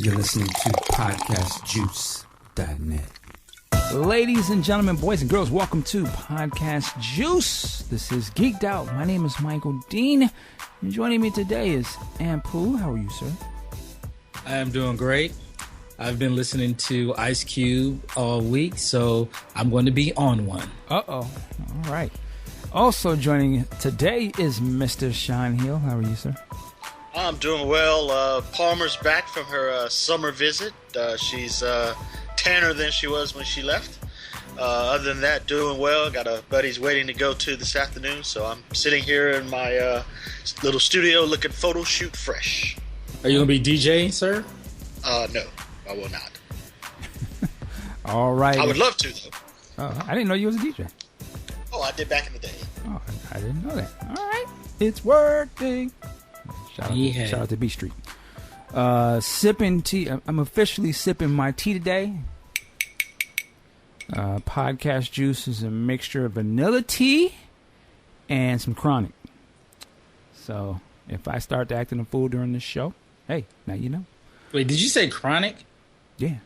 You're listening to podcastjuice.net. Ladies and gentlemen, boys and girls, welcome to Podcast Juice. This is Geeked Out. My name is Michael Dean, and joining me today is Ampu. How are you, sir? I am doing great. I've been listening to Ice Cube all week, so I'm going to be on one. Uh-oh. All right. Also joining today is Mr. Sean Hill. How are you, sir? I'm doing well. Palmer's back from her summer visit. She's tanner than she was when she left. Other than that, doing well. Got a buddy's waiting to go to this afternoon, so I'm sitting here in my little studio looking photo shoot fresh. Are you going to be DJing, sir? No, I will not. All right. I would love to, though. Oh, I didn't know you was a DJ. Oh, I did back in the day. Oh, I didn't know that. All right. It's working. Shout out to B Street. Sipping tea. I'm officially sipping my tea today. Podcast Juice is a mixture of vanilla tea and some chronic. So if I start acting a fool during this show, hey, now you know. Wait, did you say chronic? Yeah.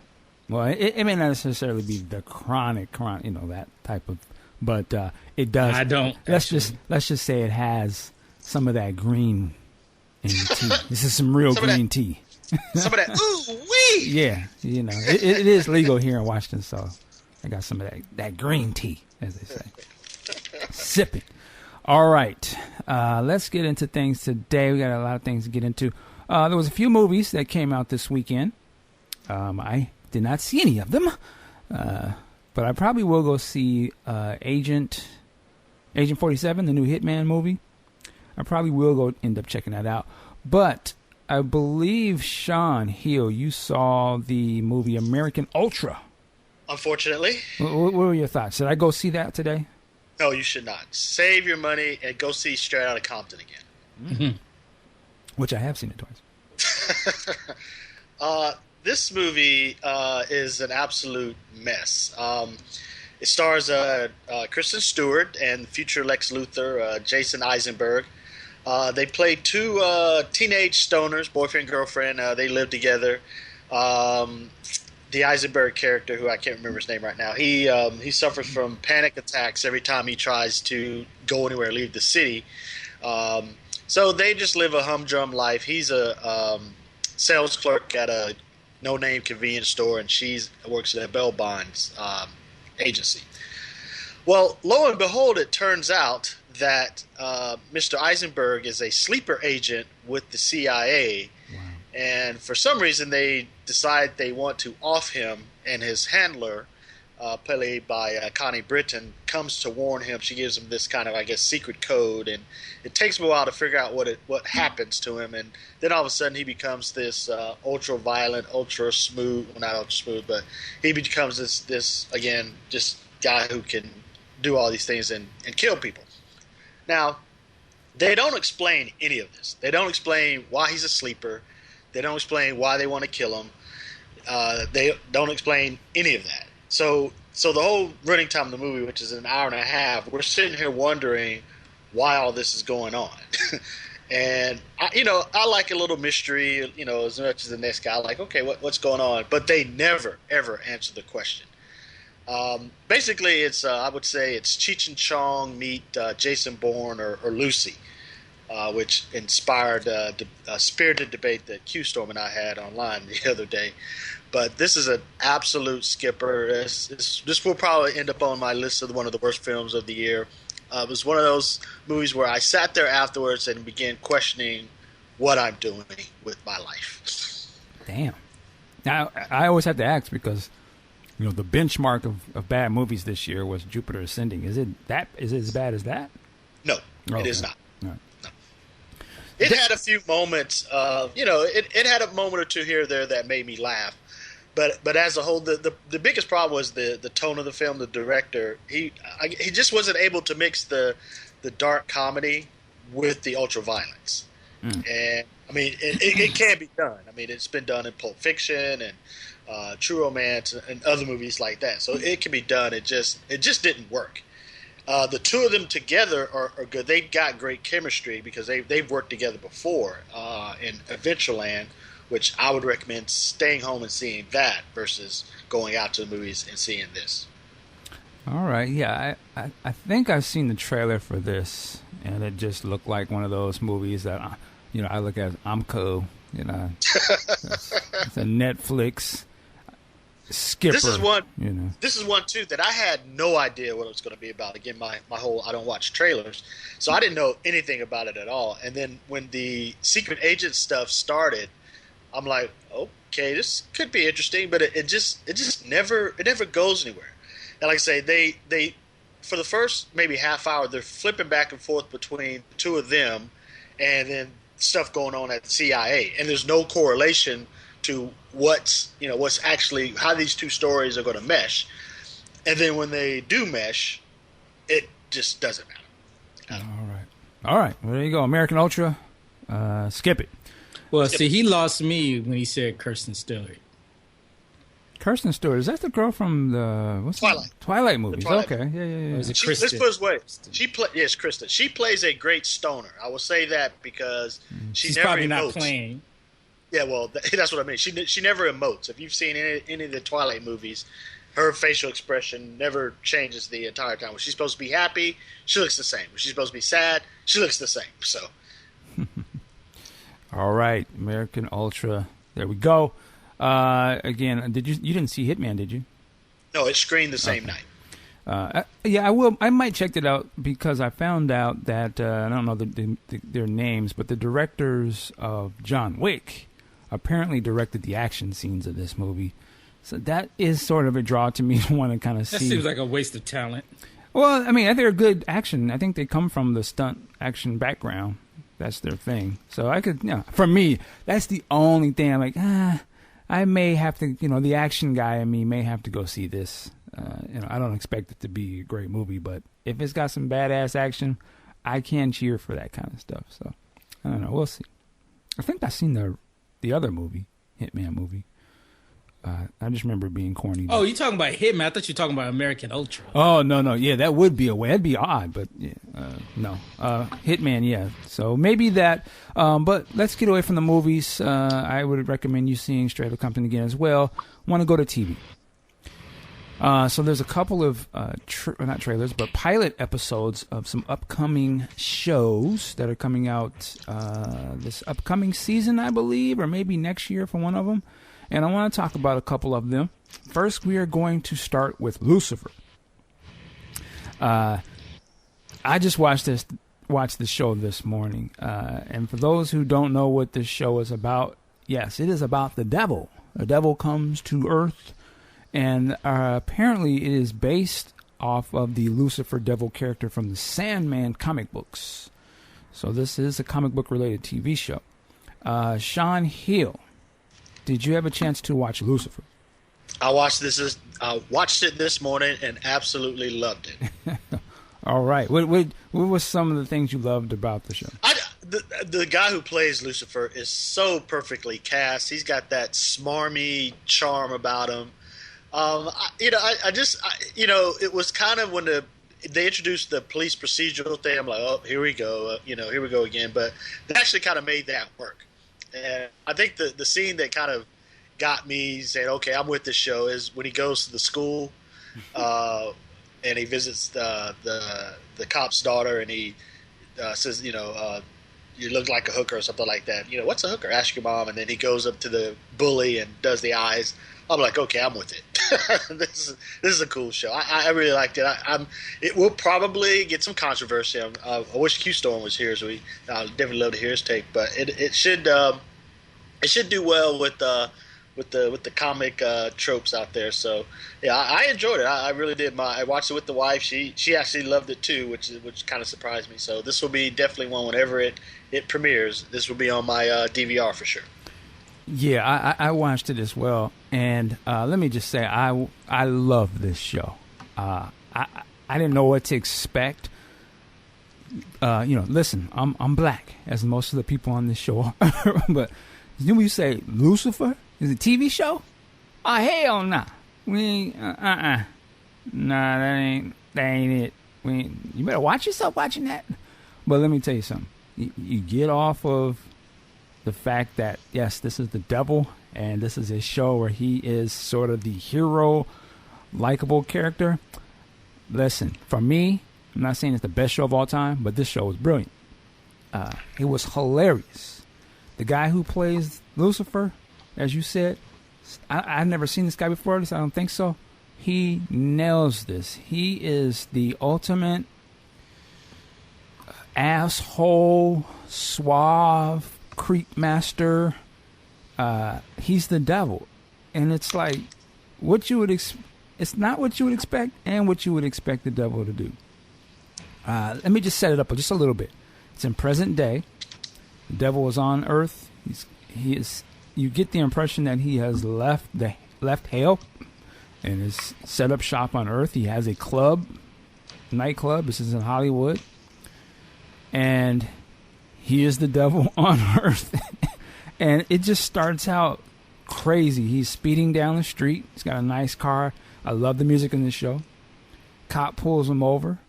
Well, it may not necessarily be the chronic, you know, that type of, but it does. I don't. Let's just say it has some of that green in the tea. This is some real green tea. Some of that ooh wee. Yeah, you know, it is legal here in Washington, so I got some of that green tea, as they say. Sipping. All right, let's get into things today. We got a lot of things to get into. There was a few movies that came out this weekend. I did not see any of them, but I probably will go see Agent 47, the new Hitman movie. I probably will go end up checking that out. But I believe, Sean Hill, you saw the movie American Ultra. Unfortunately. What were your thoughts? Should I go see that today? No, you should not. Save your money and go see Straight Outta Compton again. Mm-hmm. Which I have seen it twice. This movie is an absolute mess. It stars Kristen Stewart and future Lex Luthor, Jason Eisenberg. They play two teenage stoners, boyfriend, girlfriend. They live together. The Eisenberg character, who I can't remember his name right now, he suffers from panic attacks every time he tries to go anywhere, leave the city. So they just live a humdrum life. He's a sales clerk at a no-name convenience store, and she works at a bail bonds agency. Well, lo and behold, it turns out that Mr. Eisenberg is a sleeper agent with the CIA. Wow. And for some reason, they decide they want to off him, and his handler, played by Connie Britton, comes to warn him. She gives him this kind of, I guess, secret code, and it takes him a while to figure out what happens to him, and then all of a sudden he becomes this ultra-violent, ultra-smooth, well, not ultra-smooth, but he becomes this again, just guy who can do all these things and kill people. Now, they don't explain any of this. They don't explain why he's a sleeper. They don't explain why they want to kill him. They don't explain any of that. So the whole running time of the movie, which is an hour and a half, we're sitting here wondering why all this is going on. And I like a little mystery, as much as the next guy. Like, okay, what's going on? But they never ever answer the question. Basically, it's I would say it's Cheech and Chong meet Jason Bourne or Lucy, which inspired a spirited debate that Q-Storm and I had online the other day. But this is an absolute skipper. This will probably end up on my list of one of the worst films of the year. It was one of those movies where I sat there afterwards and began questioning what I'm doing with my life. Damn. Now, I always have to ask because, the benchmark of bad movies this year was Jupiter Ascending. Is it as bad as that? No, it is not. Right. No. It had a few moments, it had a moment or two here or there that made me laugh. But as a whole, the biggest problem was the tone of the film. The director, he just wasn't able to mix the dark comedy with the ultra violence. And I mean, it can be done. I mean, it's been done in Pulp Fiction and True Romance and other movies like that. So it can be done. It just didn't work. The two of them together are good. They've got great chemistry because they've worked together before in Adventureland which I would recommend staying home and seeing that versus going out to the movies and seeing this. All right, yeah, I think I've seen the trailer for this, and it just looked like one of those movies that, I look at, I'm cool, it's a Netflix skipper. This is one, you know. This is one too that I had no idea what it was going to be about. Again, my whole I don't watch trailers, so I didn't know anything about it at all. And then when the secret agent stuff started, I'm like, okay, this could be interesting, but it just never goes anywhere. And like I say, they for the first maybe half hour, they're flipping back and forth between the two of them, and then stuff going on at the CIA, and there's no correlation to what's actually how these two stories are going to mesh. And then when they do mesh, it just doesn't matter. All right. Well, there you go. American Ultra. Skip it. Well, see, he lost me when he said Kirsten Stewart. Kirsten Stewart, is that the girl from the Twilight movies? Twilight. Okay, yeah. Or is it Let's Kristen? put it this way. Yes, Kristen. She plays a great stoner. I will say that because She's never probably emotes. not playing. Yeah, well, that's what I mean. She never emotes. If you've seen any of the Twilight movies, her facial expression never changes the entire time. When she's supposed to be happy, she looks the same. When she's supposed to be sad, she looks the same. So, all right, American Ultra. There we go. Again, you didn't see Hitman, did you? no, it screened the same night. Yeah, I will. I might check it out because I found out that I don't know their names, but the directors of John Wick apparently directed the action scenes of this movie. So that is sort of a draw to me to want to kind of see. That seems like a waste of talent. Well, I mean, I think they're good action. I think they come from the stunt action background. That's their thing. So I could, for me, that's the only thing I'm like, I may have to, the action guy in me may have to go see this. I don't expect it to be a great movie, but if it's got some badass action, I can cheer for that kind of stuff. So I don't know. We'll see. I think I've seen the other movie, Hitman movie. I just remember it being corny. Oh, you talking about Hitman? I thought you were talking about American Ultra. Oh, no. Yeah, that would be a way. That'd be odd, but no. Hitman, yeah. So maybe that. But let's get away from the movies. I would recommend you seeing Straight Outta Compton again as well. Want to go to TV. So there's a couple of, not trailers, but pilot episodes of some upcoming shows that are coming out this upcoming season, I believe, or maybe next year for one of them. And I want to talk about a couple of them. First, we are going to start with Lucifer. I just watched the show this morning. And for those who don't know what this show is about, yes, it is about the devil. The devil comes to Earth. And apparently it is based off of the Lucifer devil character from the Sandman comic books. So this is a comic book related TV show. Sean Hill, did you have a chance to watch Lucifer? I watched it this morning and absolutely loved it. All right. What were some of the things you loved about the show? The guy who plays Lucifer is so perfectly cast. He's got that smarmy charm about him. It was kind of when they introduced the police procedural thing. I'm like, oh, here we go, here we go again. But they actually kind of made that work. And I think the scene that kind of got me saying, okay, I'm with this show is when he goes to the school, and he visits the cop's daughter, and he says, you look like a hooker or something like that. What's a hooker? Ask your mom. And then he goes up to the bully and does the eyes. I'm like, okay, I'm with it. This is a cool show. I really liked it. It will probably get some controversy. I wish Q Storm was here, so I'd definitely love to hear his take. But it should do well with the comic tropes out there. So yeah, I enjoyed it. I really did. I watched it with the wife. She actually loved it too, which kind of surprised me. So this will be definitely one whenever it premieres. This will be on my DVR for sure. Yeah, I watched it as well, and let me just say I love this show. I didn't know what to expect. Listen, I'm black, as most of the people on this show are, but when you say Lucifer is a TV show, oh hell nah, we nah, that ain't it. You better watch yourself watching that. But let me tell you something. You get off of the fact that, yes, this is the devil, and this is a show where he is sort of the hero, likable character. Listen, for me, I'm not saying it's the best show of all time, but this show was brilliant. It was hilarious. The guy who plays Lucifer, as you said, I've never seen this guy before, at least I don't think so. He nails this. He is the ultimate asshole, suave, creep master. He's the devil. And it's like what you would it's not what you would expect and what you would expect the devil to do. Let me just set it up just a little bit. It's in present day. The devil is on Earth. He is. You get the impression that he has left hell and has set up shop on Earth. He has a nightclub. This is in Hollywood, and he is the devil on Earth. And it just starts out crazy. He's speeding down the street. He's got a nice car. I love the music in this show. Cop pulls him over,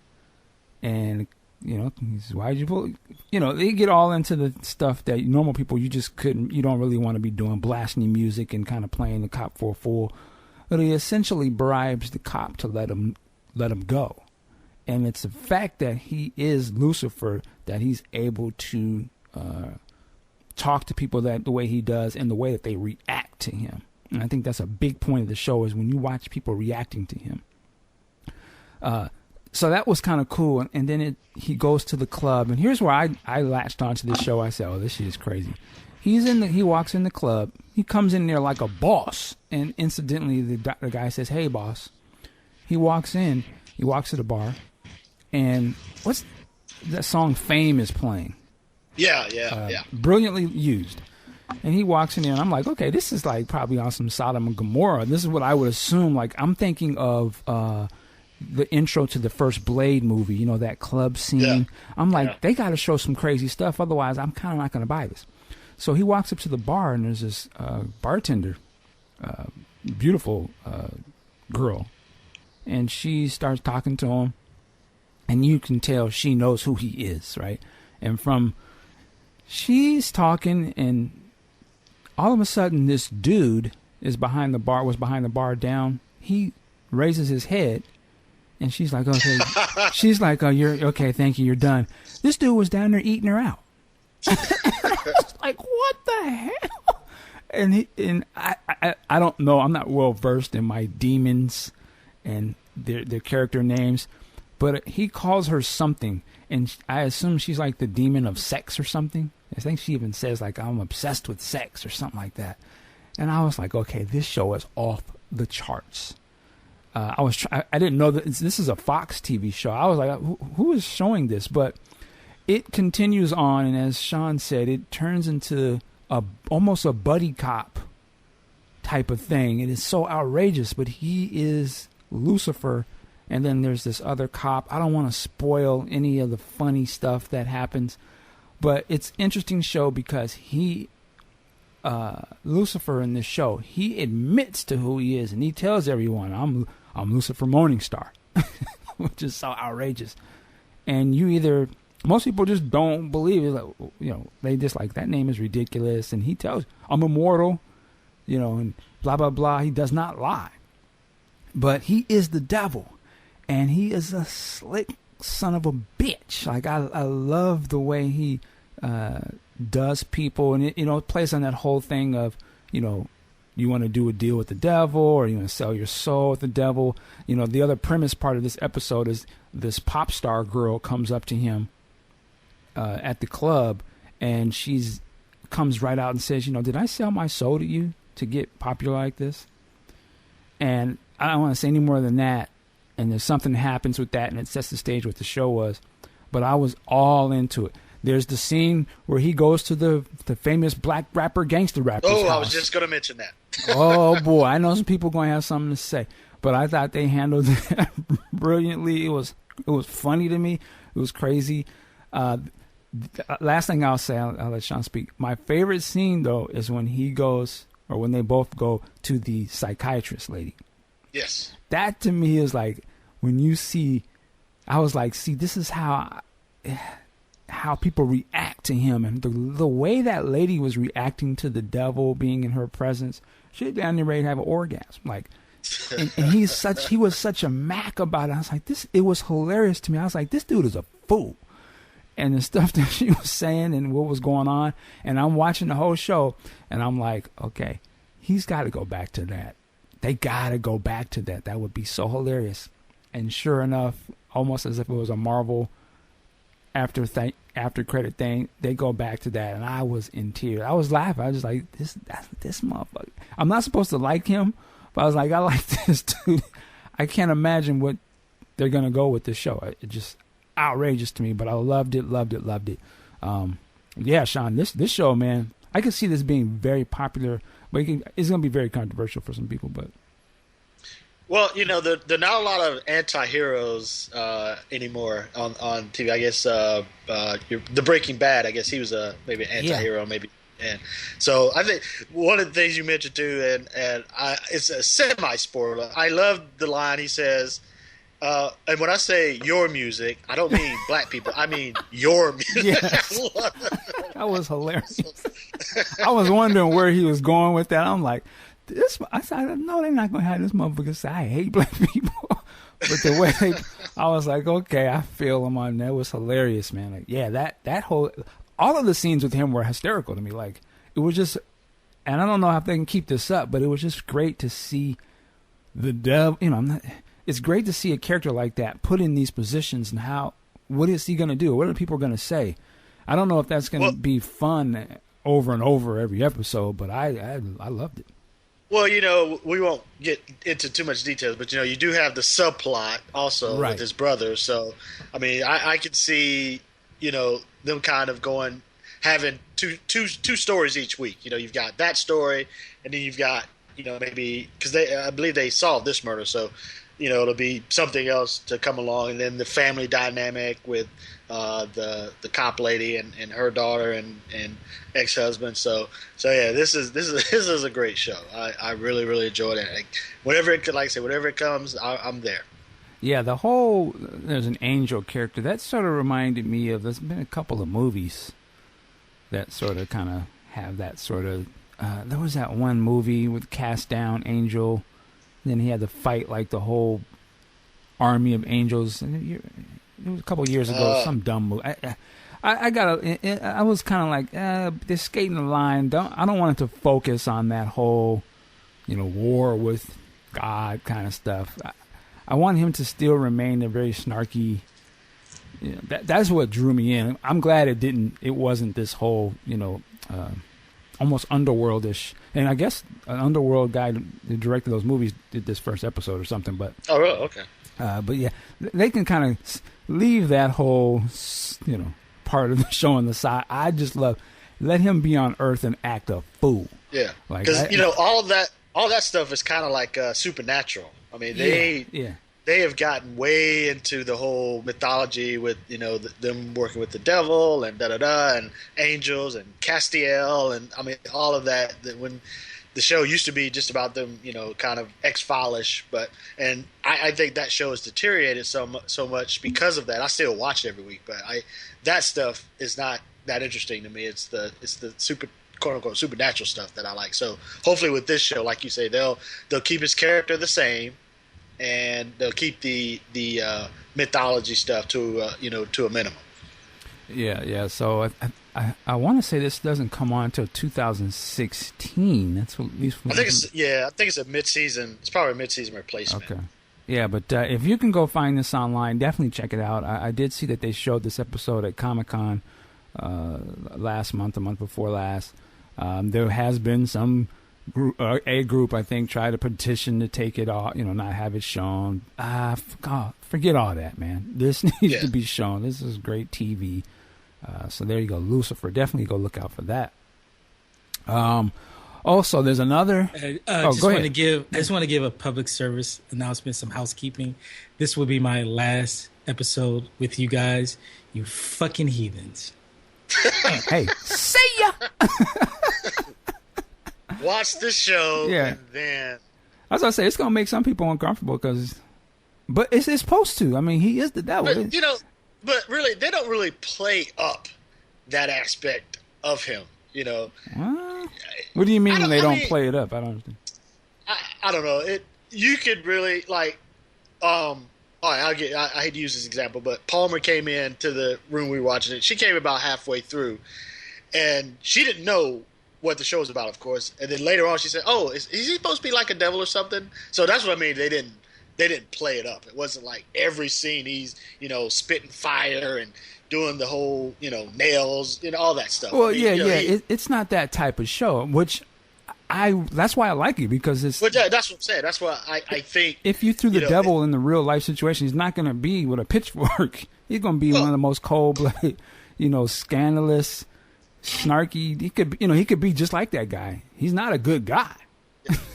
and he's, why'd you pull? They get all into the stuff that normal people you don't really want to be doing, blasting music and kind of playing the cop for a fool. But he essentially bribes the cop to let him go. And it's the fact that he is Lucifer that he's able to talk to people the way he does and the way that they react to him. And I think that's a big point of the show is when you watch people reacting to him. So that was kind of cool. And then he goes to the club. And here's where I latched onto this show. I said, oh, this shit is crazy. He walks in the club. He comes in there like a boss. And incidentally, the guy says, hey, boss. He walks in. He walks to the bar. And what's that song Fame is playing? Yeah. Brilliantly used. And he walks in there, and I'm like, okay, this is like probably on some Sodom and Gomorrah. This is what I would assume. Like, I'm thinking of the intro to the first Blade movie, that club scene. Yeah. I'm like, they got to show some crazy stuff. Otherwise, I'm kind of not going to buy this. So he walks up to the bar, and there's this bartender, beautiful girl. And she starts talking to him. And you can tell she knows who he is, right? And she's talking, and all of a sudden, this dude was behind the bar down. He raises his head, and she's like, okay. She's like, oh, you're okay, thank you, you're done. This dude was down there eating her out. I was like, what the hell? And I don't know. I'm not well versed in my demons and their character names. But he calls her something, and I assume she's like the demon of sex or something. I think she even says, like, I'm obsessed with sex or something like that. And I was like, okay, this show is off the charts. I didn't know that this is a Fox TV show. I was like, who is showing this? But it continues on, and as Sean said, it turns into almost a buddy cop type of thing. It is so outrageous, but he is Lucifer. And then there's this other cop. I don't want to spoil any of the funny stuff that happens, but it's interesting show because Lucifer in this show, he admits to who he is, and he tells everyone, I'm Lucifer Morningstar, which is so outrageous. And most people just don't believe it. Like, they just like, that name is ridiculous. And he tells, I'm immortal, and blah, blah, blah. He does not lie, but he is the devil. And he is a slick son of a bitch. Like, I love the way he does people. And, it plays on that whole thing of, you want to do a deal with the devil or you want to sell your soul with the devil. The other premise part of this episode is this pop star girl comes up to him at the club. And comes right out and says, did I sell my soul to you to get popular like this? And I don't want to say any more than that. And there's something happens with that, and it sets the stage what the show was. But I was all into it. There's the scene where he goes to the famous black rapper, gangster rapper's house. I was just going to mention that. Oh, boy. I know some people are going to have something to say. But I thought they handled it brilliantly. It was funny to me. It was crazy. Last thing I'll say, I'll let Sean speak. My favorite scene, though, is when when they both go to the psychiatrist lady. Yes. That to me is like when you see, I was like, see, this is how how people react to him, and the way that lady was reacting to the devil being in her presence, she was down there ready to have an orgasm. Like, and he was such a mac about it. I was like, it was hilarious to me. I was like, this dude is a fool. And the stuff that she was saying and what was going on, and I'm watching the whole show, and I'm like, okay, he's got to go back to that. They got to go back to that. That would be so hilarious. And sure enough, almost as if it was a Marvel after credit thing, they go back to that, and I was in tears. I was laughing. I was just like, this motherfucker. I'm not supposed to like him, but I was like, I like this dude. I can't imagine what they're gonna go with this show. It just outrageous to me, but I loved it. Yeah, Sean, this show, man, I could see this being very popular, but it's going to be very controversial for some people. But well, there are not a lot of anti-heroes anymore on TV. I guess the Breaking Bad, I guess he was maybe an anti-hero, maybe. And so I think one of the things you mentioned too, and it's a semi-spoiler. I love the line he says. And when I say your music, I don't mean black people. I mean your music. Yes. That was hilarious. I was wondering where he was going with that. I'm like, I said, no, they're not going to have this motherfucker say, I hate black people. But the way I was like, okay, I feel him on that. It was hilarious, man. Like, yeah, that whole, all of the scenes with him were hysterical to me. Like, it was just, and I don't know if they can keep this up, but it was just great to see the devil, it's great to see a character like that put in these positions, and what is he going to do? What are people going to say? I don't know if that's going to be fun over and over every episode, but I loved it. Well, we won't get into too much details, but you do have the subplot also with his brother. So, I mean, I could see, them kind of having two stories each week. You've got that story, and then you've got, maybe because I believe they solved this murder, so. It'll be something else to come along, and then the family dynamic with the cop lady and her daughter and ex-husband. So yeah, this is a great show. I really really enjoyed it. Whenever it comes, I'm there. Yeah, there's an angel character that sort of reminded me of. There's been a couple of movies that sort of kind of have that sort of. There was that one movie with Cast Down Angel. Then he had to fight like the whole army of angels. And it was a couple of years ago, some dumb movie. I was kind of like, they're skating the line. I don't want it to focus on that whole, war with God kind of stuff. I want him to still remain a very snarky. That's what drew me in. I'm glad it wasn't this whole, almost underworldish, and I guess an underworld guy that directed those movies did this first episode or something. But oh, really? Okay. But yeah, they can kind of leave that whole part of the show on the side. I just let him be on Earth and act a fool. Yeah, because all that stuff is kind of like supernatural. I mean, they have gotten way into the whole mythology with them working with the devil and and angels and Castiel, and I mean all of that. That when the show used to be just about them, kind of X-File-ish, and I think that show has deteriorated so much because of that. I still watch it every week, but that stuff is not that interesting to me. It's the super quote unquote supernatural stuff that I like. So hopefully with this show, like you say, they'll keep his character the same. And they'll keep the mythology stuff to a minimum. Yeah. So I want to say this doesn't come on until 2016. That's what, at least. I think it's a mid-season. It's probably a mid-season replacement. Okay. Yeah, but if you can go find this online, definitely check it out. I did see that they showed this episode at Comic-Con last month, the month before last. There has been some. A group, I think, tried to petition to take it off, not have it shown. Forget all that, man. This needs to be shown. This is great TV. So there you go, Lucifer. Definitely go look out for that. Also, there's another. I just want to give a public service announcement, some housekeeping. This will be my last episode with you guys, you fucking heathens. Hey, see ya. Watch the show, and then. As I say, it's gonna make some people uncomfortable but it's supposed to. I mean, he is the devil. But, but really, they don't really play up that aspect of him. What do you mean when they don't play it up? I don't understand. I don't know. You could really like. All right, I hate to use this example, but Palmer came in to the room we were watching it. She came about halfway through, and she didn't know what the show was about, of course. And then later on, she said, "Oh, is he supposed to be like a devil or something?" So that's what I mean. They didn't play it up. It wasn't like every scene he's spitting fire and doing the whole nails and all that stuff. Well, it's not that type of show, which that's why I like it, because it's. Well, that's what I'm saying. That's why I think if you threw the devil in the real life situation, he's not going to be with a pitchfork. He's going to be one of the most cold-blooded, scandalous, snarky. He could be just like that guy. He's not a good guy.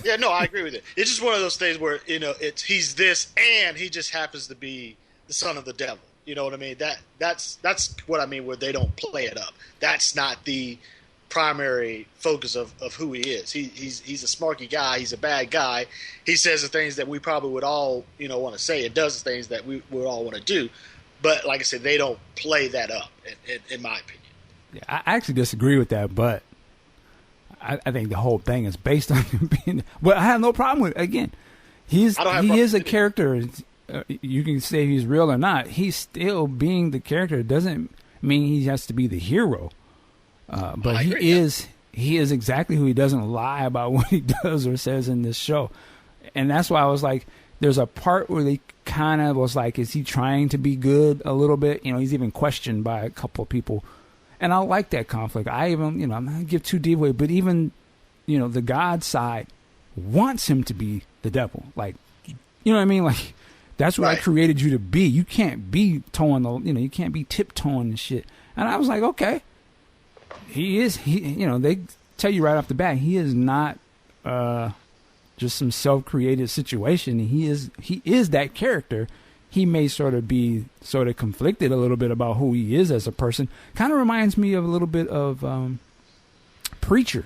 Yeah, no, I agree with it. It's just one of those things where he's this, and he just happens to be the son of the devil. You know what I mean? That's what I mean. Where they don't play it up. That's not the primary focus of who he is. He's a smarky guy. He's a bad guy. He says the things that we probably would all want to say. It does the things that we would all want to do. But like I said, they don't play that up, in my opinion. Yeah, I actually disagree with that, but I think the whole thing is based on him being. Well, I have no problem with it. Again, he is a character. You can say he's real or not. He's still being the character. It doesn't mean he has to be the hero. But he is exactly who he. Doesn't lie about what he does or says in this show. And that's why I was like, there's a part where they kind of was like, is he trying to be good a little bit? He's even questioned by a couple of people. And I like that conflict. I even, I'm not going to give too deep away, but even, the God side wants him to be the devil. Like, you know what I mean? Like, that's what I created you to be. You can't be you can't be tiptoeing and shit. And I was like, okay. They tell you right off the bat, he is not just some self-created situation. He is that character. He may sort of be conflicted a little bit about who he is as a person. Kind of reminds me of a little bit of Preacher,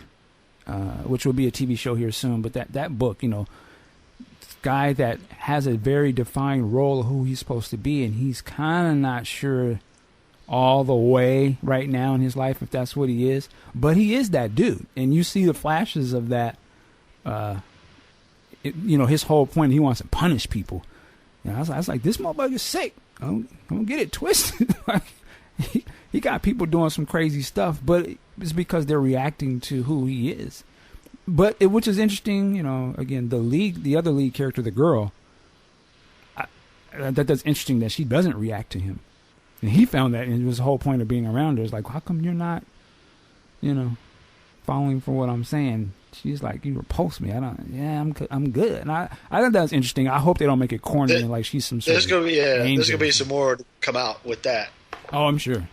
which will be a TV show here soon. But that book, guy that has a very defined role of who he's supposed to be, and he's kind of not sure all the way right now in his life if that's what he is, but he is that dude, and you see the flashes of that. His whole point, he wants to punish people. I was like, this motherfucker's sick. I'm gonna get it twisted. he got people doing some crazy stuff, but it's because they're reacting to who he is. But which is interesting, again, the other lead character, the girl, that's interesting that she doesn't react to him. And he found that, and it was the whole point of being around her. It's like, how come you're not, falling for what I'm saying? She's like, you repulse me. I'm good. And I think that's interesting. I hope they don't make it corny and like she's some sort there's of gonna be angel. There's gonna be some more to come out with that. Oh, I'm sure.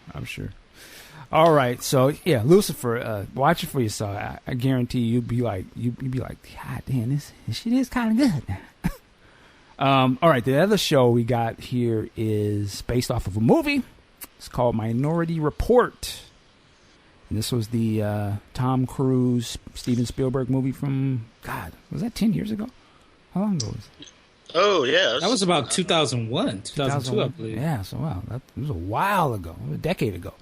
All right, so yeah, Lucifer, watch it for yourself. I guarantee you'd be like, God damn, this shit is kind of good. All right, the other show we got here is based off of a movie. It's called Minority Report. And this was the Tom Cruise, Steven Spielberg movie from, God, was that 10 years ago? How long ago was it? Oh, yeah. That was about 2001, 2002, I believe. Yeah, so wow, that was a while ago, a decade ago.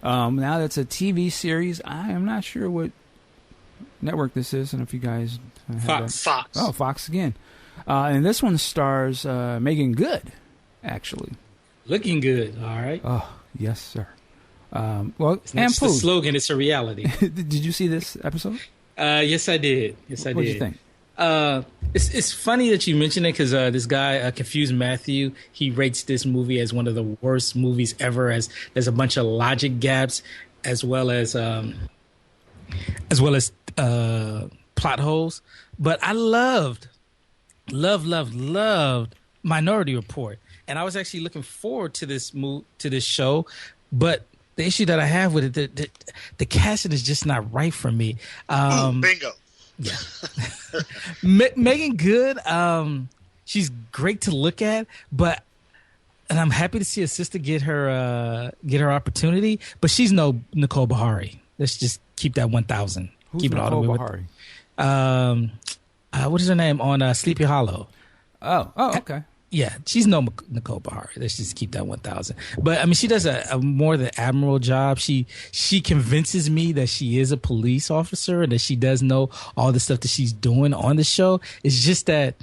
Now that's a TV series. I am not sure what network this is, and if you guys have Fox. Oh, Fox again. And this one stars Meagan Good, actually. Looking good, all right. Oh, yes, sir. Well, it's not just a slogan, it's a reality. Did you see this episode? Yes, I did. What did you think? It's funny that you mentioned it because this guy, Confused Matthew, he rates this movie as one of the worst movies ever. As there's a bunch of logic gaps, as well as plot holes. But I loved Minority Report, and I was actually looking forward to this show. But the issue that I have with it, the casting is just not right for me. Bingo. Yeah. Meagan Good, she's great to look at, and I'm happy to see her sister get her opportunity, but she's no Nicole Bahari. Let's just keep that 1,000. Who's keep Nicole it all the way Bahari? What is her name on Sleepy Hollow? Oh, okay. Yeah, she's no Nicole Bahari. Let's just keep that 1,000. But I mean, she does a more than admirable job. She convinces me that she is a police officer and that she does know all the stuff that she's doing on the show. It's just that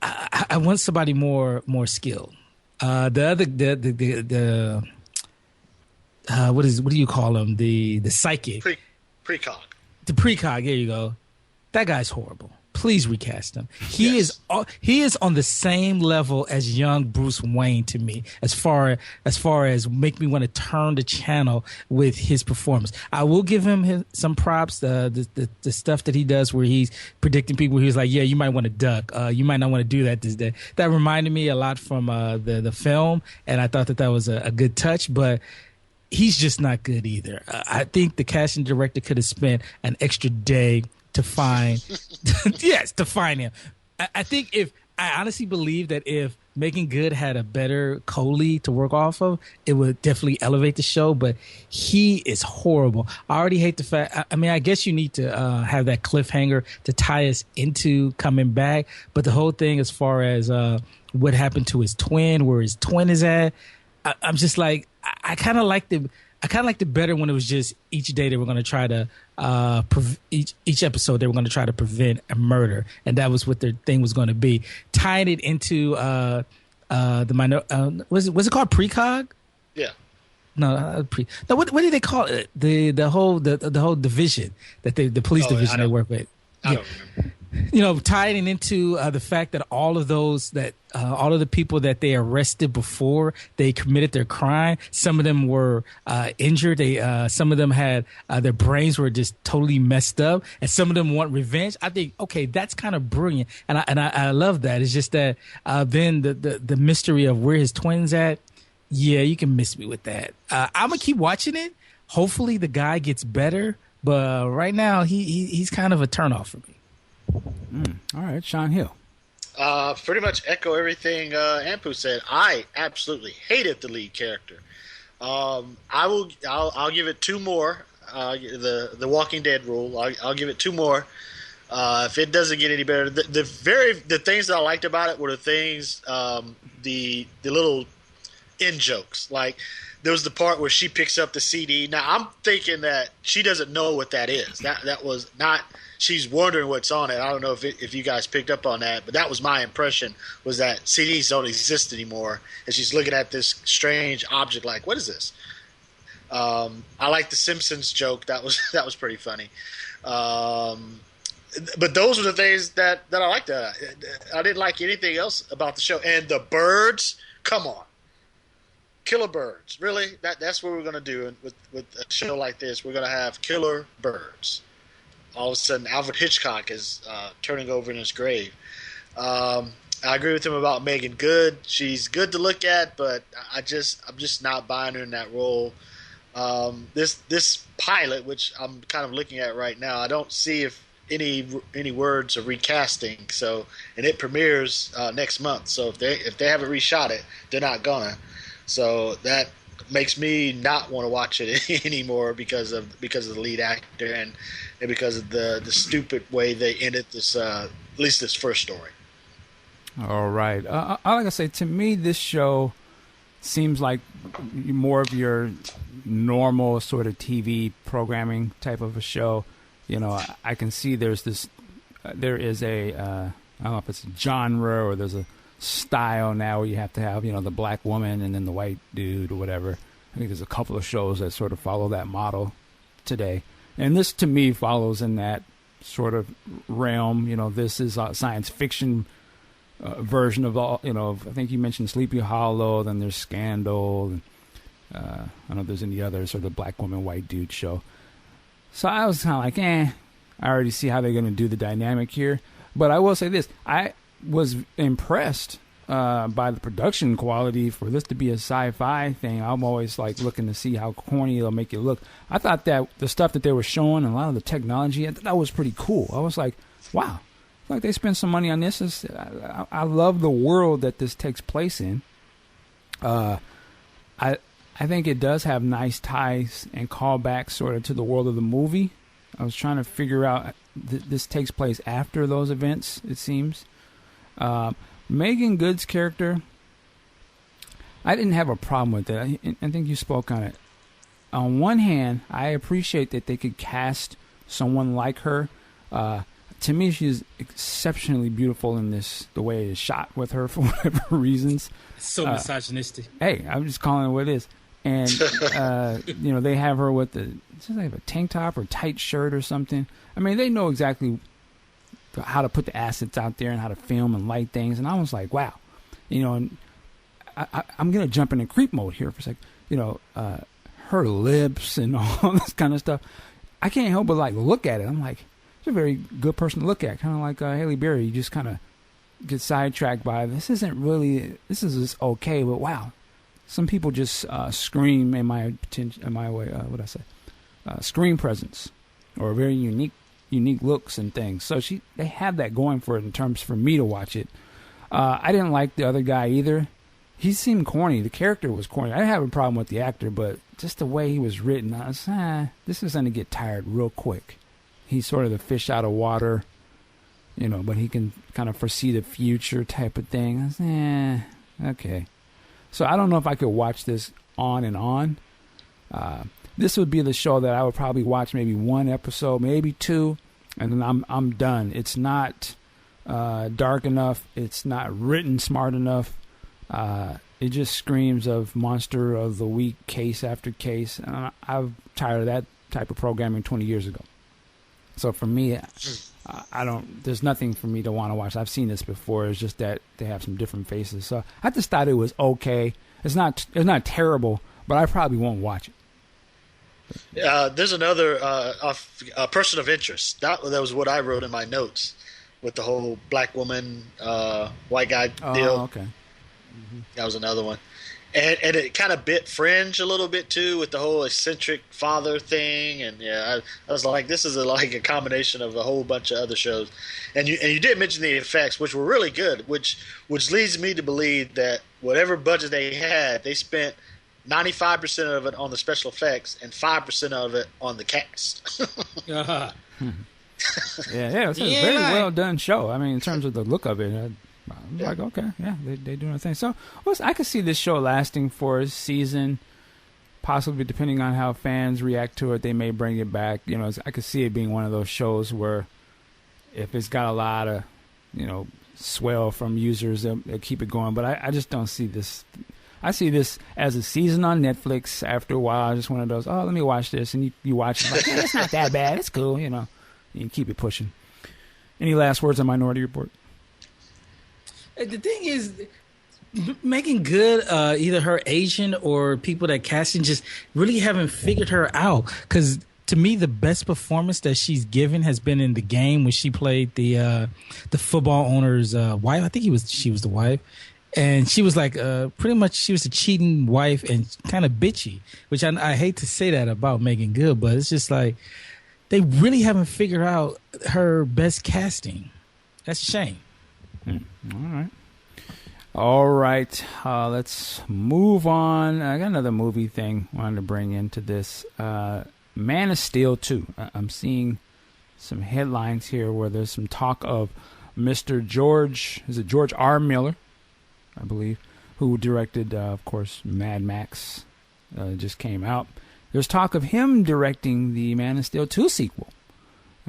I want somebody more skilled. What do you call him? The psychic. Precog. The precog. There you go. That guy's horrible. Please recast him. He is on the same level as young Bruce Wayne to me, as far as make me want to turn the channel with his performance. I will give him some props. The stuff that he does where he's predicting people. He was like, yeah, you might want to duck. You might not want to do that this day. That reminded me a lot from the film, and I thought that was a good touch. But he's just not good either. I think the casting director could have spent an extra day to find to find him. I honestly believe that if Meagan Good had a better co-lead to work off of, it would definitely elevate the show, but he is horrible. I already hate the fact, I guess you need to have that cliffhanger to tie us into coming back, but the whole thing as far as what happened to his twin, where his twin is at, I'm just like, I kind of liked it better when it was just each day they were going to try to each episode they were going to try to prevent a murder, and that was what their thing was going to be. Tying it into was it called precog? Yeah. No, what did they call it? The whole division that the police division they work with. I don't remember. Tying into the fact that all of the people that they arrested before they committed their crime, some of them were injured. Some of them had their brains were just totally messed up, and some of them want revenge. I think, okay, that's kind of brilliant, and I love that. It's just that then the mystery of where his twin's at. Yeah, you can miss me with that. I'm gonna keep watching it. Hopefully, the guy gets better, but right now he's kind of a turnoff for me. All right, Sean Hill. Pretty much echo everything Ampu said. I absolutely hated the lead character. I'll give it 2 more. The Walking Dead rule. I'll give it 2 more. If it doesn't get any better, the things that I liked about it were the things the little in jokes. Like there was the part where she picks up the CD. Now I'm thinking that she doesn't know what that is. That was not. She's wondering what's on it. I don't know if you guys picked up on that, but that was my impression, was that CDs don't exist anymore. And she's looking at this strange object like, what is this? I like the Simpsons joke. That was pretty funny. But those were the things that I liked. I didn't like anything else about the show. And the birds, come on. Killer birds. Really? That's what we're going to do with a show like this. We're going to have killer birds. All of a sudden, Alfred Hitchcock is turning over in his grave. I agree with him about Meagan Good. She's good to look at, but I'm just not buying her in that role. This pilot, which I'm kind of looking at right now, I don't see if any words of recasting. So, and it premieres next month. So if they haven't reshot it, they're not gonna. So that makes me not want to watch it anymore because of the lead actor and because of the stupid way they ended this, at least this first story. All right. Like I say, to me, this show seems like more of your normal sort of TV programming type of a show. I can see there is a, I don't know if it's a genre or there's a style now where you have to have, the black woman and then the white dude or whatever. I think there's a couple of shows that sort of follow that model today. And this, to me, follows in that sort of realm. This is a science fiction version of all, I think you mentioned Sleepy Hollow, then there's Scandal, and I don't know if there's any other sort of black woman, white dude show. So I was kind of like, I already see how they're going to do the dynamic here. But I will say this, I was impressed by the production quality for this to be a sci-fi thing. I'm always like looking to see how corny it'll make it look. I thought that the stuff that they were showing and a lot of the technology, that was pretty cool. I was like, wow, like they spent some money on this. I love the world that this takes place in. I think it does have nice ties and callbacks sort of to the world of the movie. I was trying to figure out this takes place after those events, it seems. Meagan Good's character, I didn't have a problem with it. I think you spoke on it. On one hand, I appreciate that they could cast someone like her. To me, she's exceptionally beautiful in this, the way it is shot with her for whatever reasons. So misogynistic. Hey, I'm just calling it what it is. And, they have her with they have a tank top or tight shirt or something. I mean, they know exactly how to put the assets out there and how to film and light things. And I was like, wow. And I'm going to jump into creep mode here for a second. Her lips and all this kind of stuff. I can't help but look at it. I'm like, she's a very good person to look at. Kind of like Halle Berry. You just kind of get sidetracked by this is just okay, but wow. Some people just scream screen presence or very unique looks and things. So they have that going for it in terms for me to watch it. I didn't like the other guy either. He seemed corny. The character was corny. I didn't have a problem with the actor, but just the way he was written, I was, this is going to get tired real quick. He's sort of the fish out of water, but he can kind of foresee the future type of thing. I was, okay. So I don't know if I could watch this on and on. This would be the show that I would probably watch maybe one episode, maybe two, and then I'm done. It's not dark enough. It's not written smart enough. It just screams of monster of the week, case after case. And I'm tired of that type of programming 20 years ago. So for me, there's nothing for me to want to watch. I've seen this before. It's just that they have some different faces. So I just thought it was okay. It's not terrible, but I probably won't watch it. There's another a person of interest. That was what I wrote in my notes with the whole black woman, white guy deal. Oh, okay. Mm-hmm. That was another one. And it kind of bit Fringe a little bit too with the whole eccentric father thing, and I was like, this is a combination of a whole bunch of other shows, and you did mention the effects, which were really good, which leads me to believe that whatever budget they had, they spent 95% of it on the special effects and 5% of it on the cast. Yeah, it's a very well done show. I mean, in terms of the look of it. I'm like, okay, yeah, they're doing a thing. So I could see this show lasting for a season, possibly depending on how fans react to it. They may bring it back. I could see it being one of those shows where if it's got a lot of, swell from users, they'll keep it going. But I just don't see this. I see this as a season on Netflix. After a while, just one of those, let me watch this. And you watch it, like, it's not that bad. It's cool, You keep it pushing. Any last words on Minority Report? The thing is, Meagan Good, either her agent or people that casting just really haven't figured her out. Because to me, the best performance that she's given has been in The Game when she played the football owner's wife. I think she was the wife, and she was like pretty much she was a cheating wife and kind of bitchy. Which I hate to say that about Meagan Good, but it's just like they really haven't figured out her best casting. That's a shame. All right. Let's move on. I got another movie thing I wanted to bring into this. Man of Steel 2. I'm seeing some headlines here where there's some talk of Mr. George R. Miller, I believe, who directed, of course, Mad Max. Just came out. There's talk of him directing the Man of Steel 2 sequel.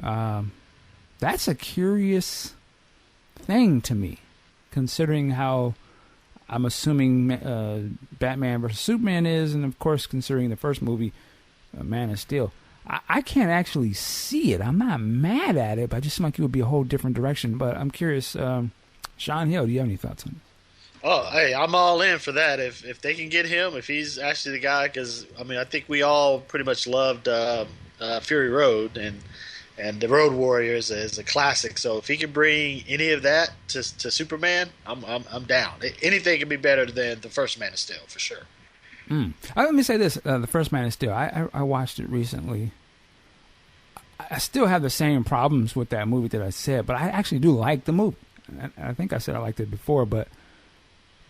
That's a curious thing to me, considering how I'm assuming Batman vs. Superman is, and of course considering the first movie, Man of Steel. I can't actually see it. I'm not mad at it, but I just think it would be a whole different direction. But I'm curious, Sean Hill, do you have any thoughts on it? Oh, hey, I'm all in for that. If they can get him, if he's actually the guy, because I think we all pretty much loved Fury Road, and the Road Warriors is a classic. So if he can bring any of that to Superman, I'm down. Anything can be better than the first Man of Steel for sure. Let me say this: the first Man of Steel. I watched it recently. I still have the same problems with that movie that I said, but I actually do like the movie. I think I said I liked it before, but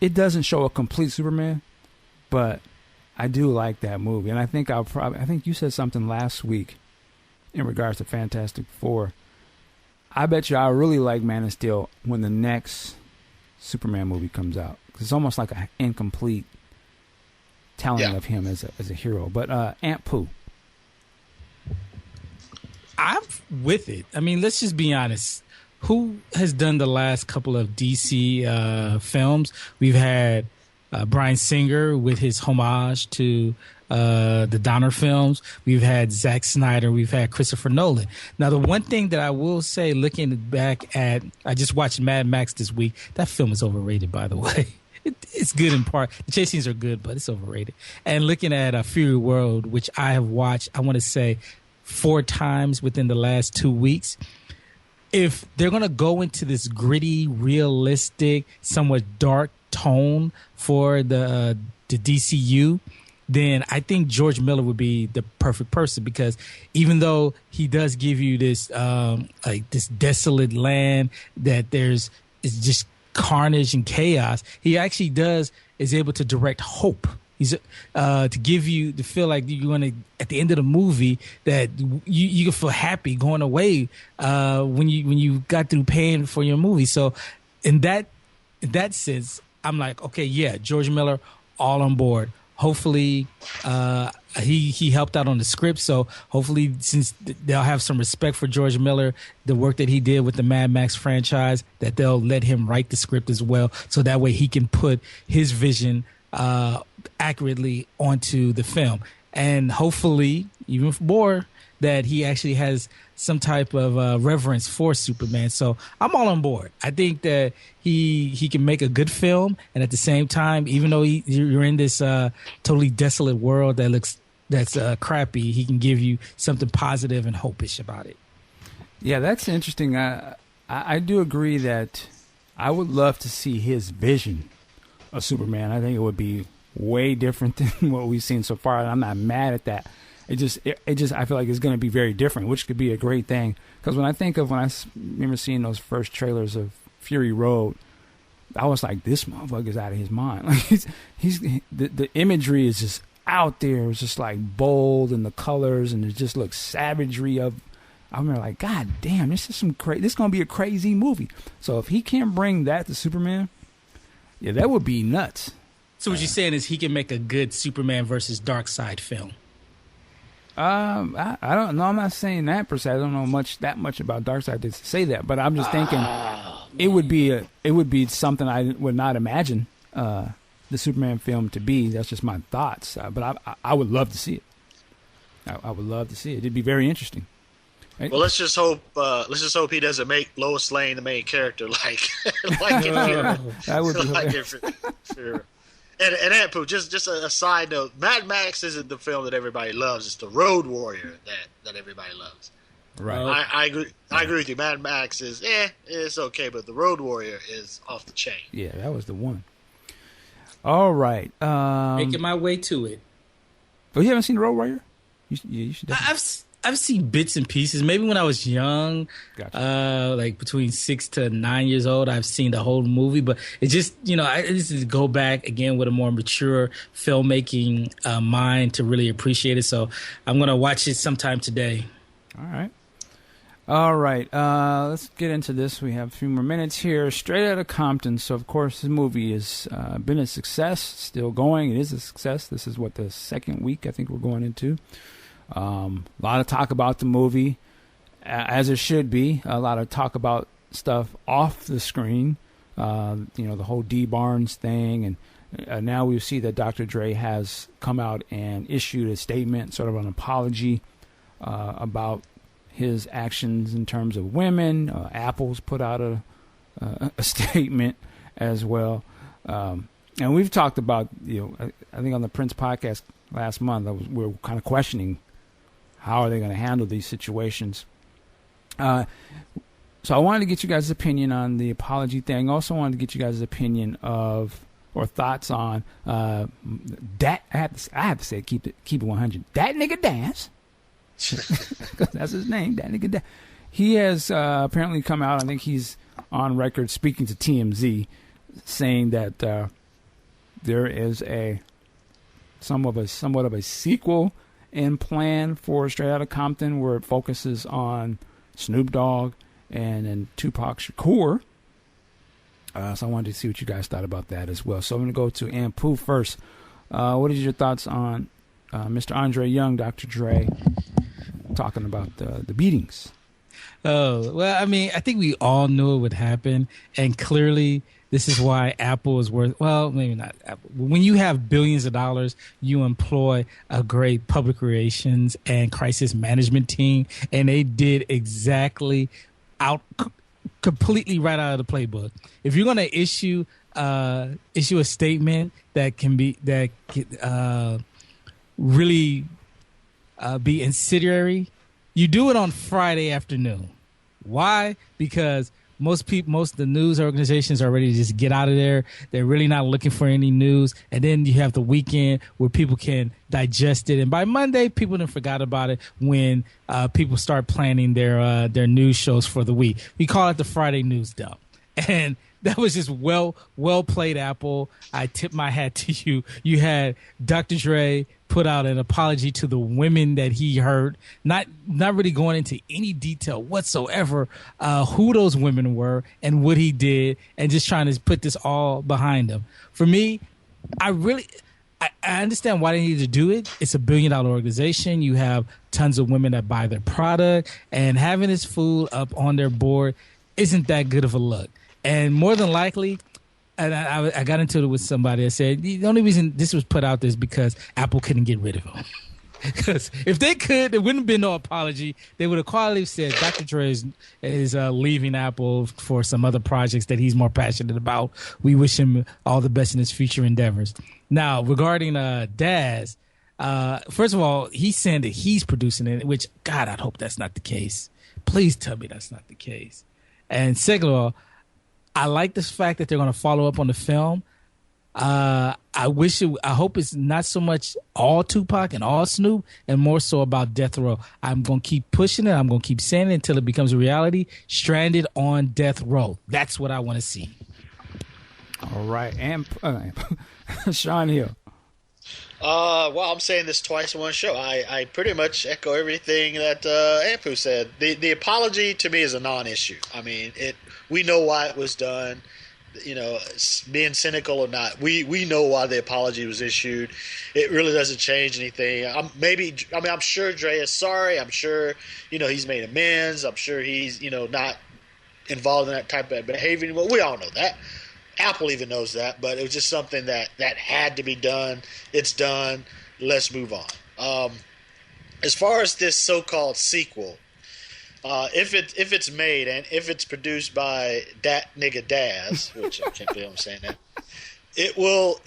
it doesn't show a complete Superman. But I do like that movie, and I think I think you said something last week in regards to Fantastic Four. I bet you I really like Man of Steel when the next Superman movie comes out. It's almost like an incomplete telling of him as a hero. But Aunt Pooh. I'm with it. I mean, let's just be honest. Who has done the last couple of DC films? We've had Bryan Singer with his homage to the Donner films. We've had Zack Snyder. We've had Christopher Nolan. Now, the one thing that I will say, looking back at, I just watched Mad Max this week. That film is overrated, by the way. It's good in part. The chase scenes are good, but it's overrated. And looking at Fury Road, which I have watched, I want to say 4 times within the last 2 weeks. If they're going to go into this gritty, realistic, somewhat dark tone for the DCU, then I think George Miller would be the perfect person, because even though he does give you this like this desolate land that it's just carnage and chaos, he actually is able to direct hope. He's to give you to feel like you're going to, at the end of the movie, that you can feel happy going away when you got through paying for your movie. So in that sense, I'm like, okay, yeah, George Miller, all on board. Hopefully, he helped out on the script, so hopefully, since they'll have some respect for George Miller, the work that he did with the Mad Max franchise, that they'll let him write the script as well, so that way he can put his vision accurately onto the film. And hopefully, even more, that he actually has some type of reverence for Superman. So I'm all on board. I think that he can make a good film, and at the same time, even though you're in this totally desolate world that's crappy, he can give you something positive and hopish about it. Yeah, that's interesting. I do agree that I would love to see his vision of Superman. I think it would be way different than what we've seen so far, and I'm not mad at that. It just I feel like it's going to be very different, which could be a great thing. Because when I remember seeing those first trailers of Fury Road, I was like, this motherfucker's out of his mind. Like the imagery is just out there. It's just like bold, and the colors, and it just looks savagery of. I remember like, God damn, this is this is going to be a crazy movie. So if he can bring that to Superman, yeah, that would be nuts. So what you're saying is he can make a good Superman versus Darkseid film. I don't know. I'm not saying that per se. I don't know that much about Darkseid to say that, but I'm just thinking it would be something I would not imagine the Superman film to be. That's just my thoughts. But I would love to see it. I would love to see it. It'd be very interesting. Well, let's just hope he doesn't make Lois Lane the main character like that would be like for And Aunt Pooh, just a side note, Mad Max isn't the film that everybody loves. It's the Road Warrior that everybody loves. Right. I agree with you. Mad Max is it's okay, but the Road Warrior is off the chain. Yeah, that was the one. All right. Making my way to it. Oh, you haven't seen the Road Warrior? You should. I've seen bits and pieces. Maybe when I was young, Gotcha. Like between 6 to 9 years old, I've seen the whole movie. But it just, I just go back again with a more mature filmmaking mind to really appreciate it. So I'm going to watch it sometime today. All right. Let's get into this. We have a few more minutes here. Straight Outta Compton. So, of course, this movie has been a success, still going. It is a success. This is, the second week I think we're going into. A lot of talk about the movie, as it should be. A lot of talk about stuff off the screen. The whole D. Barnes thing, and now we see that Dr. Dre has come out and issued a statement, sort of an apology about his actions in terms of women. Apple's put out a statement as well, and we've talked about I think on the Prince podcast last month we were kind of questioning. How are they going to handle these situations? So I wanted to get you guys' opinion on the apology thing. Also wanted to get you guys' opinion or thoughts on that. I have to say, keep it 100. That nigga Dance. That's his name, that nigga Dance. He has apparently come out. I think he's on record speaking to TMZ, saying that there is somewhat of a sequel in plan for Straight Outta Compton, where it focuses on Snoop Dogg and Tupac Shakur. So I wanted to see what you guys thought about that as well. So I'm going to go to Ampu first. What is your thoughts on Mr. Andre Young, Dr. Dre, talking about the beatings? Oh, well, I mean, I think we all knew it would happen. And clearly, this is why Apple is worth, well, maybe not Apple. When you have billions of dollars, you employ a great public relations and crisis management team. And they did exactly completely right out of the playbook. If you're going to issue a statement that can be, really be incendiary, you do it on Friday afternoon. Why? Because most of the news organizations are ready to just get out of there. They're really not looking for any news. And then you have the weekend where people can digest it. And by Monday, people have forgot about it when people start planning their news shows for the week. We call it the Friday news dump. And that was just well played, Apple. I tip my hat to you. You had Dr. Dre put out an apology to the women that he hurt, not really going into any detail whatsoever who those women were and what he did, and just trying to put this all behind him. For me, I understand why they need to do it. It's $1 billion organization. You have tons of women that buy their product, and having his food up on their board isn't that good of a look. And more than likely, and I got into it with somebody. I said the only reason this was put out there is because Apple couldn't get rid of him. Because if they could, there wouldn't have been no apology. They would have quietly said Dr. Dre is leaving Apple for some other projects that he's more passionate about. We wish him all the best in his future endeavors. Now, regarding Daz, first of all, he's saying that he's producing it, which, God, I hope that's not the case. Please tell me that's not the case. And second of all, I like this fact that they're going to follow up on the film. I hope it's not so much all Tupac and all Snoop and more so about Death Row. I'm going to keep pushing it. I'm going to keep saying it until it becomes a reality. Stranded on Death Row. That's what I want to see. All right. And Sean Hill. Well, I'm saying this twice in one show. I pretty much echo everything that Ampu said. The apology to me is a non-issue. I mean, we know why it was done. You know, being cynical or not, we know why the apology was issued. It really doesn't change anything. I'm sure Dre is sorry. I'm sure, he's made amends. I'm sure he's, not involved in that type of behavior anymore. We all know that. Apple even knows that, but it was just something that had to be done. It's done. Let's move on. As far as this so-called sequel, if it's made and if it's produced by that nigga Daz, which I can't believe I'm saying that, it will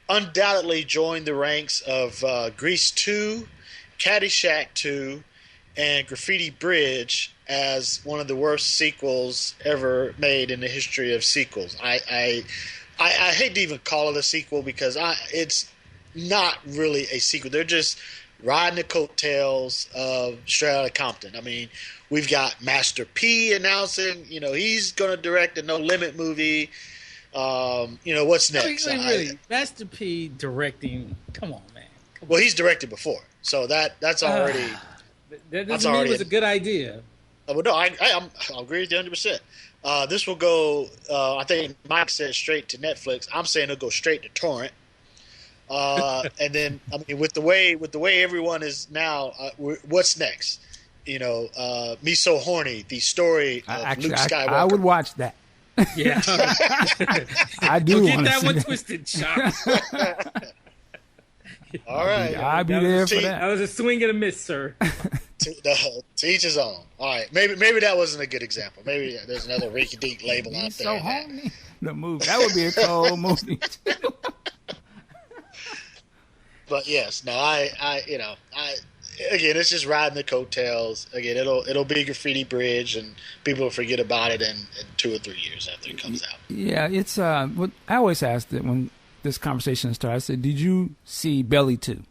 undoubtedly join the ranks of Grease 2, Caddyshack 2, and Graffiti Bridge as one of the worst sequels ever made in the history of sequels. I hate to even call it a sequel because it's not really a sequel. They're just riding the coattails of Straight Outta Compton. I mean, we've got Master P announcing, he's going to direct a No Limit movie. What's next? Really, Master P directing. Come on, man. Well, he's directed before, so that's already. That doesn't mean it was a good idea. Well, no, I agree with you 100%. This will go. I think Mike said straight to Netflix. I'm saying it'll go straight to torrent. And then, I mean, with the way everyone is now, what's next? Me So Horny, the story of Luke Skywalker. I would watch that. Yeah, I do. Don't get that one twisted, Chuck. All right, I'll be there for that. That was a swing and a miss, sir. To each his own. All right, maybe that wasn't a good example. Maybe there's another rinky-dink label out there. So horny. The movie that would be a cold movie. But yes, no, again, it's just riding the coattails. Again, it'll be Graffiti Bridge, and people will forget about it in 2 or 3 years after it comes out. Yeah, it's what I always ask that when this conversation started. I said, "Did you see Belly 2?"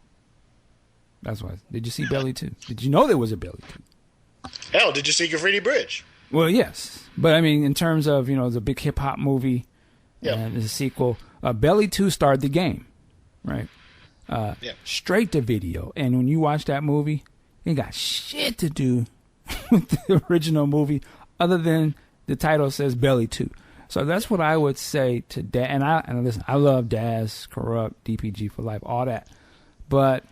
That's why. Did you see Belly 2? Did you know there was a Belly 2? Hell, did you see Graffiti Bridge? Well, yes, but I mean, in terms of it's a big hip hop movie, yep. And it's a sequel. Belly 2 started the game, right? Straight to video, and when you watch that movie, it got shit to do with the original movie, other than the title says Belly 2. So that's what I would say to Daz. And listen, I love Daz, Corrupt, DPG for Life, all that. But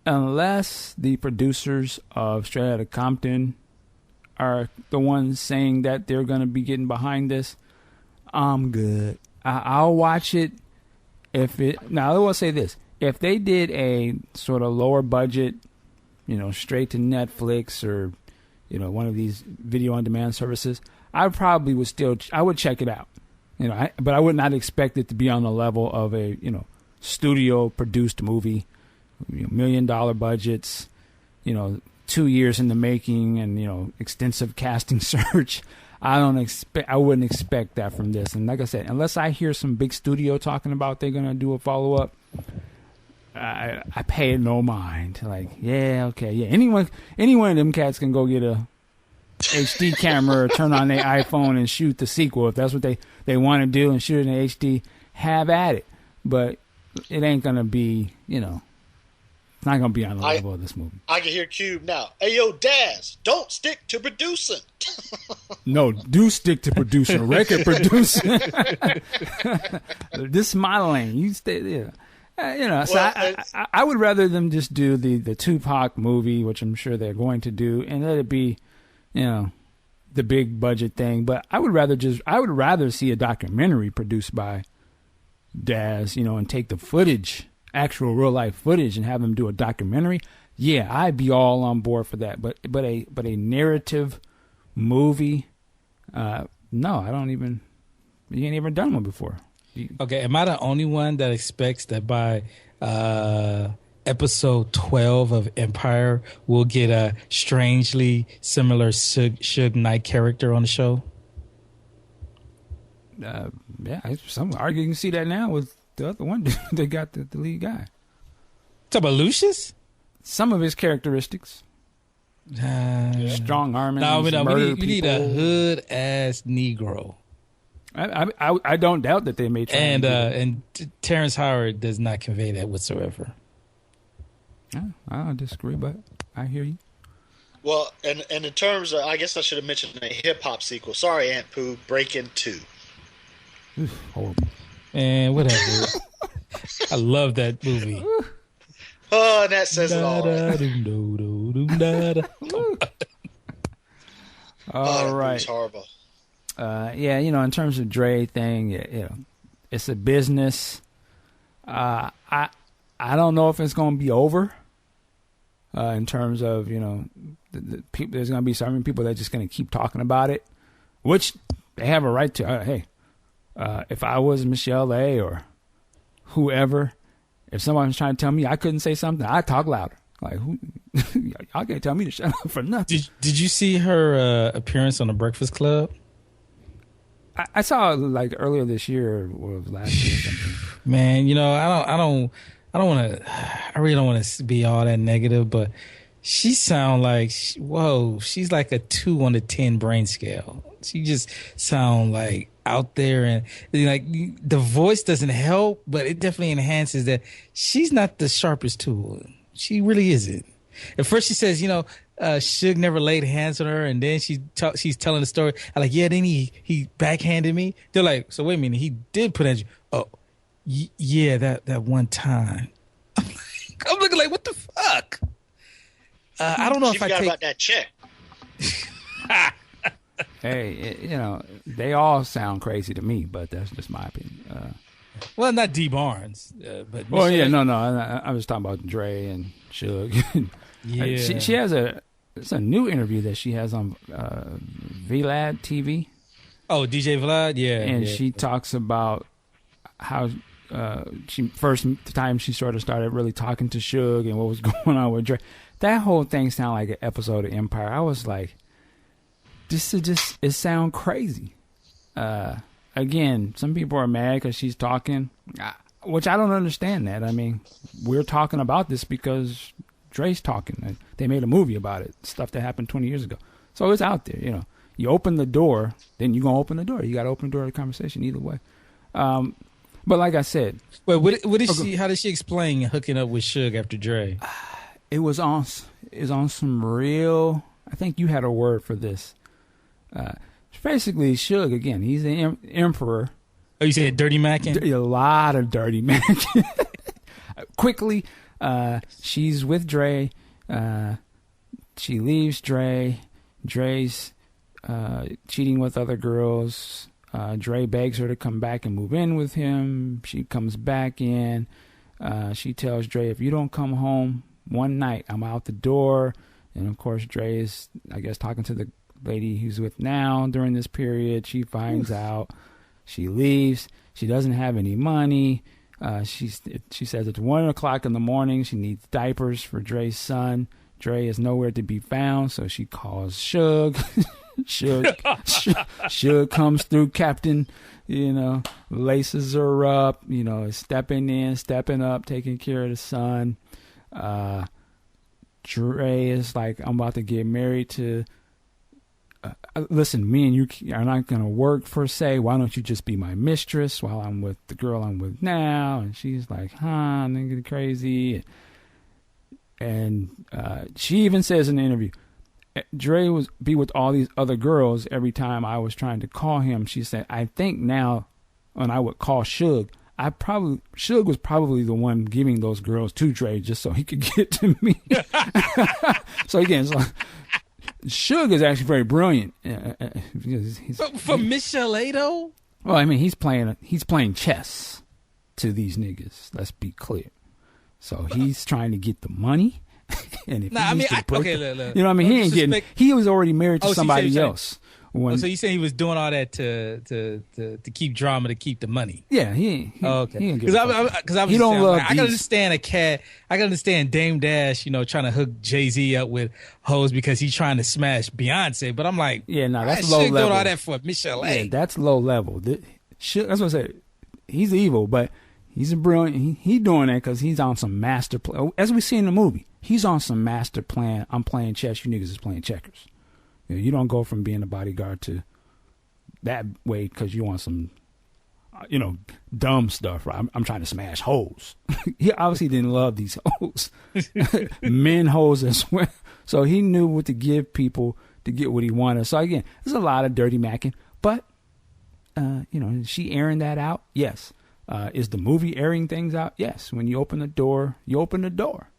unless the producers of Straight Outta Compton are the ones saying that they're going to be getting behind this, I'm good. I'll watch it. Now I will say this: if they did a sort of lower budget, straight to Netflix or one of these video on demand services, I probably would check it out. But I would not expect it to be on the level of a studio produced movie, $1 million budgets, 2 years in the making, and extensive casting search. I wouldn't expect that from this. And like I said, unless I hear some big studio talking about they're gonna do a follow up, I pay it no mind. Like, yeah, okay, yeah. Anyone of them cats can go get a HD camera or turn on their iPhone and shoot the sequel if that's what they want to do and shoot it in HD. Have at it, but it ain't gonna be, it's not gonna be on the level of this movie. I can hear Cube now. Hey, yo, Daz, don't stick to producing. No, do stick to producing, record producing. This is my lane. You stay there. So I would rather them just do the Tupac movie, which I'm sure they're going to do, and let it be, the big budget thing. But I would rather see a documentary produced by Daz, and take the footage, actual real life footage, and have them do a documentary. Yeah, I'd be all on board for that. But a narrative movie, no, I don't even. You ain't ever done one before. Okay, am I the only one that expects that by episode 12 of Empire we'll get a strangely similar Suge Knight character on the show? Yeah, some argue you can see that now with the other one. They got the lead guy. Talk about Lucius? Some of his characteristics. Strong arming. No, we need a hood ass Negro. I don't doubt that they may try. And Terrence Howard does not convey that whatsoever. I don't disagree, but I hear you. Well, and in terms of, I guess I should have mentioned a hip hop sequel. Sorry, Aunt Pooh. Breakin' 2. Horrible. And whatever. I love that movie. Oh, and that says it all. All right. It's horrible. Yeah, in terms of Dre thing, it's a business. I don't know if it's going to be over. In terms of the people, there's going to be some people that are just going to keep talking about it, which they have a right to. Hey, if I was Michelle A. or whoever, if someone was trying to tell me I couldn't say something, I'd talk louder. Like, y'all can't tell me to shut up for nothing. Did you see her appearance on the Breakfast Club? I saw it like earlier this year or last year or something. Man, I really don't want to be all that negative, but she sound like, she's like a 2 on the 10 brain scale. She just sound like out there, and like the voice doesn't help, but it definitely enhances that. She's not the sharpest tool. She really isn't. At first she says, Suge never laid hands on her, and then she's telling the story. I'm like, yeah, then he backhanded me. They're like, so wait a minute, he did put hands. Oh, yeah, that one time. I'm looking like, what the fuck? I don't know she if I forgot take about that check. Hey, they all sound crazy to me, but that's just my opinion. Well, not D Barnes, but well, yeah, no. I was talking about Dre and Suge. Yeah, she has it's a new interview that she has on Vlad TV. Oh, DJ Vlad, yeah, and yeah. she talks about how she first time she sort of started really talking to Suge and what was going on with Dre. That whole thing sounded like an episode of Empire. I was like, it sound crazy. Again, some people are mad because she's talking, which I don't understand that. I mean, we're talking about this because Dre's talking. They made a movie about it, stuff that happened 20 years ago. So it's out there, You open the door, then you're going to open the door. You got to open the door to the conversation either way. But like I said. But how did she explain hooking up with Suge after Dre? It was on some real, I think you had a word for this. Basically, Suge again. He's the emperor. Oh, you said Dirty Mackin'? A lot of dirty Mackin'. Quickly, she's with Dre. She leaves Dre. Dre's cheating with other girls. Dre begs her to come back and move in with him. She comes back in. She tells Dre, if you don't come home one night, I'm out the door. And, of course, Dre is, I guess, talking to the lady he's with now during this period. She finds out. She leaves. She doesn't have any money. She says it's 1 o'clock in the morning. She needs diapers for Dre's son. Dre is nowhere to be found, so she calls Suge. Suge comes through, Captain, laces her up, stepping in, stepping up, taking care of the son. Dre is like, I'm about to get married to, listen, me and you are not going to work per se. Why don't you just be my mistress while I'm with the girl I'm with now? And she's like, nigga, crazy. And she even says in the interview, Dre was be with all these other girls every time I was trying to call him. She said, I think now when I would call Suge, Suge was probably the one giving those girls to Dre just so he could get to me. So again, Suge is actually very brilliant. For Miss Chalet, though? Well, I mean, he's playing chess to these niggas. Let's be clear. So he's trying to get the money. And if look. You know what I mean? He ain't getting. He was already married to somebody else. So you saying he was doing all that to keep drama, to keep the money? Yeah, he okay. Because I he don't love. I can understand a cat. I can understand Dame Dash, trying to hook Jay-Z up with hoes because he's trying to smash Beyonce. But I'm like, yeah, no, that's low level. Doing all that for Michelle. Yeah, that's low level. That's what I said. He's evil, but he's a brilliant. He doing that because he's on some master plan. As we see in the movie, he's on some master plan. I'm playing chess. You niggas is playing checkers. You don't go from being a bodyguard to that way because you want some, dumb stuff. Right? I'm trying to smash hoes. He obviously didn't love these hoes, men hoes as well. So he knew what to give people to get what he wanted. So again, there's a lot of dirty macking, but is she airing that out? Yes. Is the movie airing things out? Yes. When you open the door, you open the door.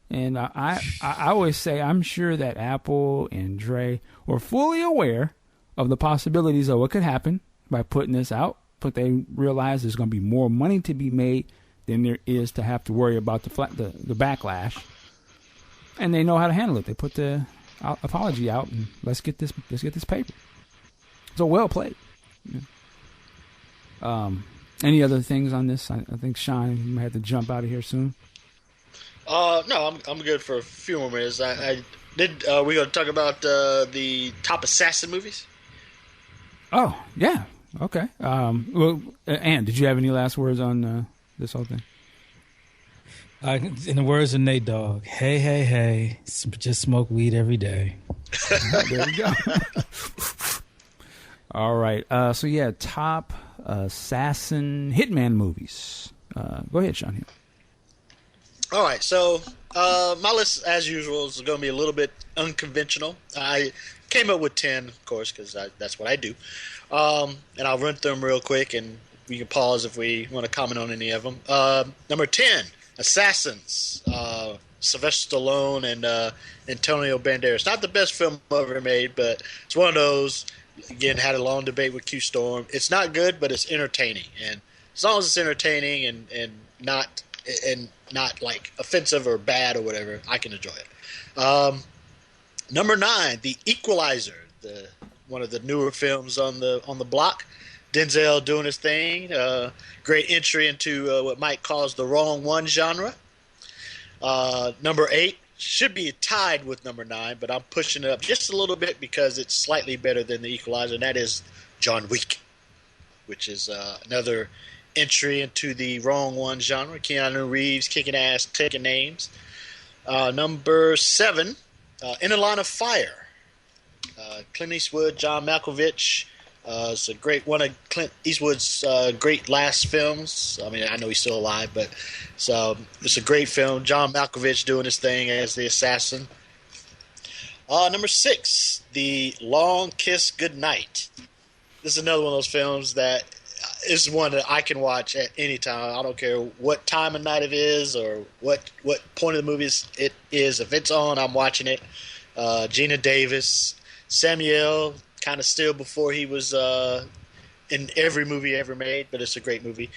And I always say I'm sure that Apple and Dre were fully aware of the possibilities of what could happen by putting this out, but they realize there's going to be more money to be made than there is to have to worry about the backlash. And they know how to handle it. They put the apology out and let's get this paper. So well played. Yeah. Any other things on this? I think Sean, you might have to jump out of here soon. No, I'm good for a few more minutes. We're going to talk about the top assassin movies. Oh yeah, okay. Well, Ann, did you have any last words on this whole thing? In the words of Nate Dogg, hey, just smoke weed every day. There you go. All right. So yeah, top assassin hitman movies. Go ahead, Sean. Here. All right, so my list, as usual, is going to be a little bit unconventional. I came up with 10, of course, because that's what I do. And I'll run through them real quick, and we can pause if we want to comment on any of them. Number 10, Assassins, Sylvester Stallone and Antonio Banderas. Not the best film ever made, but it's one of those. Again, had a long debate with Q Storm. It's not good, but it's entertaining. And as long as it's entertaining and not like offensive or bad or whatever, I can enjoy it. Number 9, The Equalizer, one of the newer films on the block. Denzel doing his thing. Great entry into what Mike calls the wrong one genre. Number 8 should be tied with number 9, but I'm pushing it up just a little bit because it's slightly better than The Equalizer, and that is John Wick, which is another entry into the wrong one genre. Keanu Reeves kicking ass, taking names. Number 7, In a Line of Fire. Clint Eastwood, John Malkovich. It's a great one of Clint Eastwood's great last films. I mean, I know he's still alive, but it's a great film. John Malkovich doing his thing as the assassin. Number 6, The Long Kiss Goodnight. this is another one of those films that is one that I can watch at any time. I don't care what time of night it is or what point of the movie it is. If it's on, I'm watching it. Gina Davis, Samuel, kind of still before he was in every movie ever made, but it's a great movie.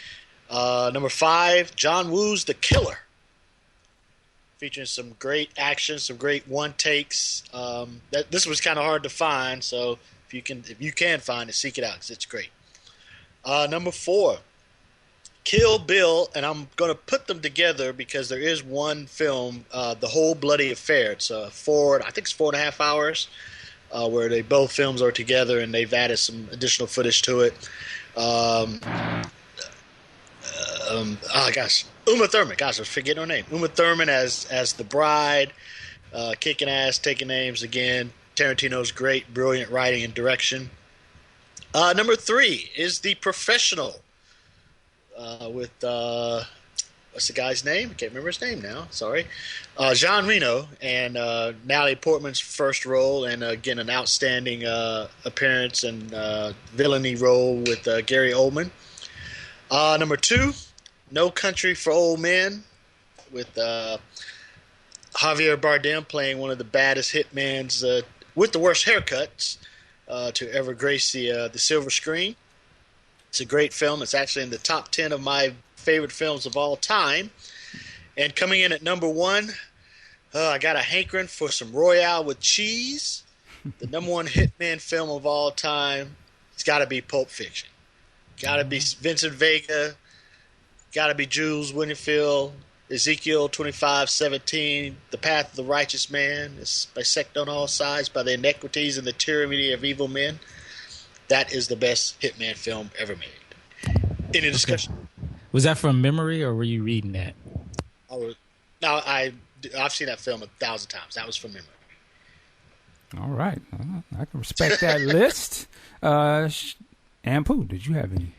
Number 5, John Woo's The Killer, featuring some great action, some great one takes. This was kind of hard to find, so if you can find it, seek it out because it's great. Number 4, Kill Bill, and I'm going to put them together because there is one film, The Whole Bloody Affair. It's I think it's 4.5 hours, where both films are together and they've added some additional footage to it. Uma Thurman. Gosh, I was forgetting her name. Uma Thurman as the bride, kicking ass, taking names again. Tarantino's great, brilliant writing and direction. Number 3 is The Professional, with what's the guy's name? I can't remember his name now. Sorry, Jean Reno and Natalie Portman's first role, and again an outstanding appearance and villainy role with Gary Oldman. Number 2, No Country for Old Men, with Javier Bardem playing one of the baddest hitmans with the worst haircuts to ever grace the silver screen. It's a great film. It's actually in the top 10 of my favorite films of all time. And coming in at number 1, I got a hankering for some Royale with cheese. The number 1 hitman film of all time. It's got to be Pulp Fiction. Got to be Vincent Vega. Got to be Jules Winfield. Ezekiel 25:17. The path of the righteous man is bisected on all sides by the iniquities and the tyranny of evil men. That is the best hitman film ever made. Any discussion? Okay. Was that from memory or were you reading that? I've seen that film 1,000 times. That was from memory. All right. I can respect that list. Ampu, did you have any?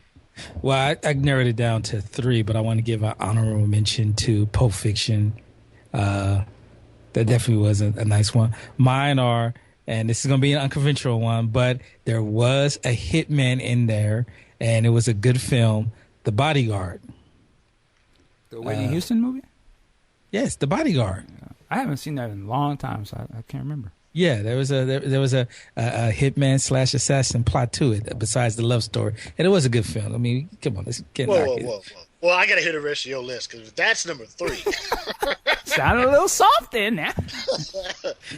Well, I narrowed it down to 3, but I want to give an honorable mention to Pulp Fiction. That definitely was a nice one. Mine are, and this is going to be an unconventional one, but there was a hitman in there, and it was a good film, The Bodyguard. The Whitney Houston movie? Yes, The Bodyguard. I haven't seen that in a long time, so I can't remember. Yeah, there was a hitman / assassin plot to it besides the love story, and it was a good film. I mean, come on, let's get whoa. Well, I got to hear the rest of your list because that's number 3. Sounded a little soft in there.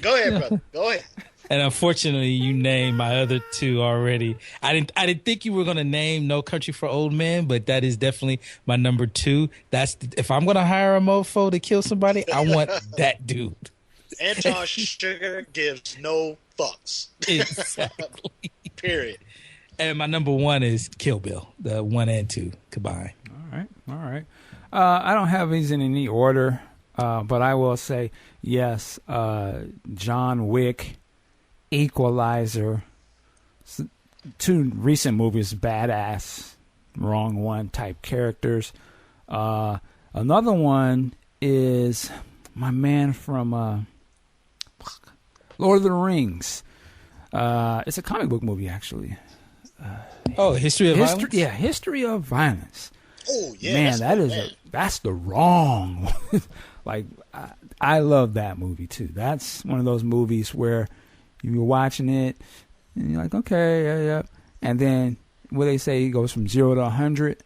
Go ahead, brother. Go ahead. And unfortunately, you named my other 2 already. I didn't think you were going to name No Country for Old Men, but that is definitely my number 2. If I'm going to hire a mofo to kill somebody, I want that dude. Anton Sugar gives no fucks. Exactly. Period. And my number 1 is Kill Bill, the 1 and 2 combined. All right. I don't have these in any order, but I will say yes. John Wick, Equalizer, 2 recent movies, badass, wrong one type characters. Another one is my man from Lord of the Rings. It's a comic book movie, actually. History of Violence? Yeah, History of Violence. Oh, yeah. Man, that's the wrong one. Like, I love that movie, too. That's one of those movies where you're watching it, and you're like, okay, yeah. And then, what they say, it goes from 0 to 100.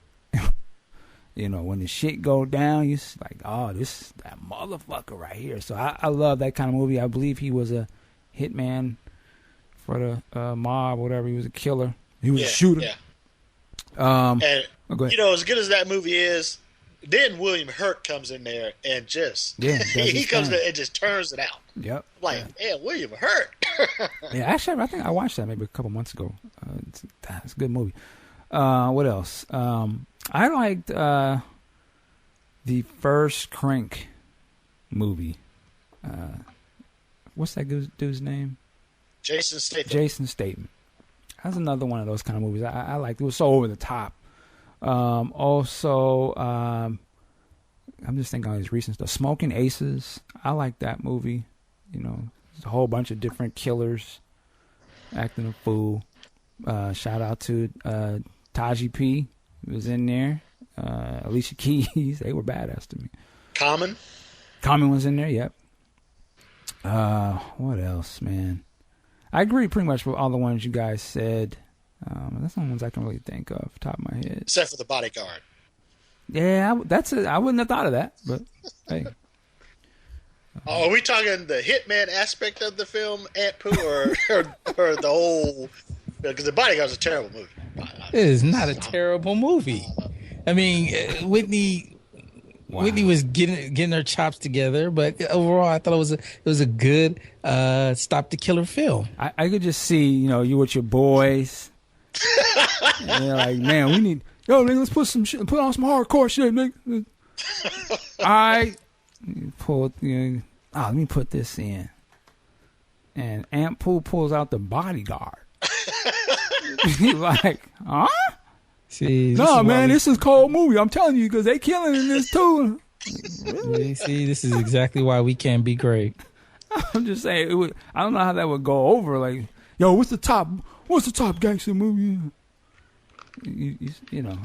You know, when the shit go down, you're like, oh, this is that motherfucker right here. So I love that kind of movie. I believe he was a hitman for the mob, whatever. He was a killer. He was a shooter. Yeah. Go ahead. You know, as good as that movie is, then William Hurt comes in there and just he comes in and just turns it out. Yep. Like, man, William Hurt. Yeah, actually, I think I watched that maybe a couple months ago. It's a good movie. What else? I liked the first Crank movie. What's that dude's name? Jason Statham. That's another one of those kind of movies I liked. It was so over the top. Also, I'm just thinking of his recent stuff. Smoking Aces. I like that movie. You know, there's a whole bunch of different killers acting a fool. Shout out to Taji P was in there. Alicia Keys, they were badass to me. Common was in there. Yep. What else, man? I agree pretty much with all the ones you guys said. That's the ones I can really think of, top of my head. except for the bodyguard. Yeah, I wouldn't have thought of that, but hey. Are we talking the hitman aspect of the film, Aunt Pooh, or the whole? Because the bodyguard's a terrible movie. It is not a terrible movie. I mean, Whitney was getting her chops together, but overall, I thought it was a good stop the killer film. I could just see, you with your boys. And you're like, man, we need, nigga, let's put on some hardcore shit, nigga. All right, let me put this in, and Aunt Pooh pulls out the bodyguard. He's like, huh? See, no, man, this is a cold movie. I'm telling you, because they killing in this too. Really? See, this is exactly why we can't be great. I'm just saying, I don't know how that would go over. Like, what's the top gangster movie? Listen,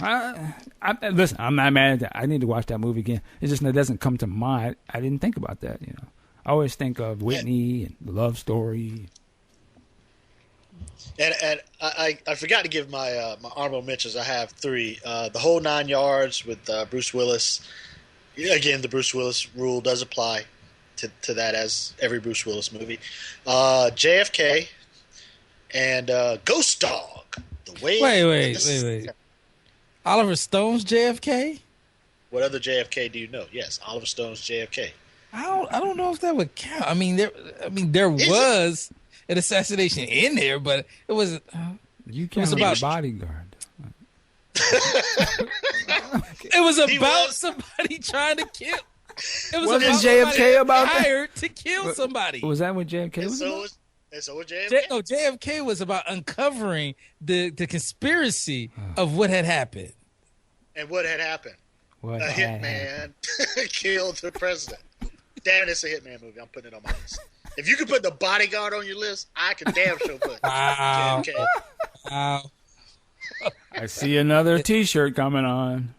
I'm not mad at that. I need to watch that movie again. It's just that it doesn't come to mind. I didn't think about that. I always think of Whitney and the love story. And I forgot to give my my honorable mentions. I have 3. The Whole 9 Yards with Bruce Willis. Again, the Bruce Willis rule does apply to that, as every Bruce Willis movie. JFK and Ghost Dog. Wait. Oliver Stone's JFK? What other JFK do you know? Yes, Oliver Stone's JFK. I don't know if that would count. I mean, there was an assassination in there, but it wasn't. You can't about bodyguard. It was about somebody trying to kill. It was about JFK about hired to kill somebody. Was that what JFK was about? And so was JFK. JFK was about uncovering the conspiracy of what had happened. And what had happened? A hitman killed the president. Damn it, it's a hitman movie. I'm putting it on my list. If you could put The Bodyguard on your list, I can damn sure put JFK. Wow. I see another T-shirt coming on.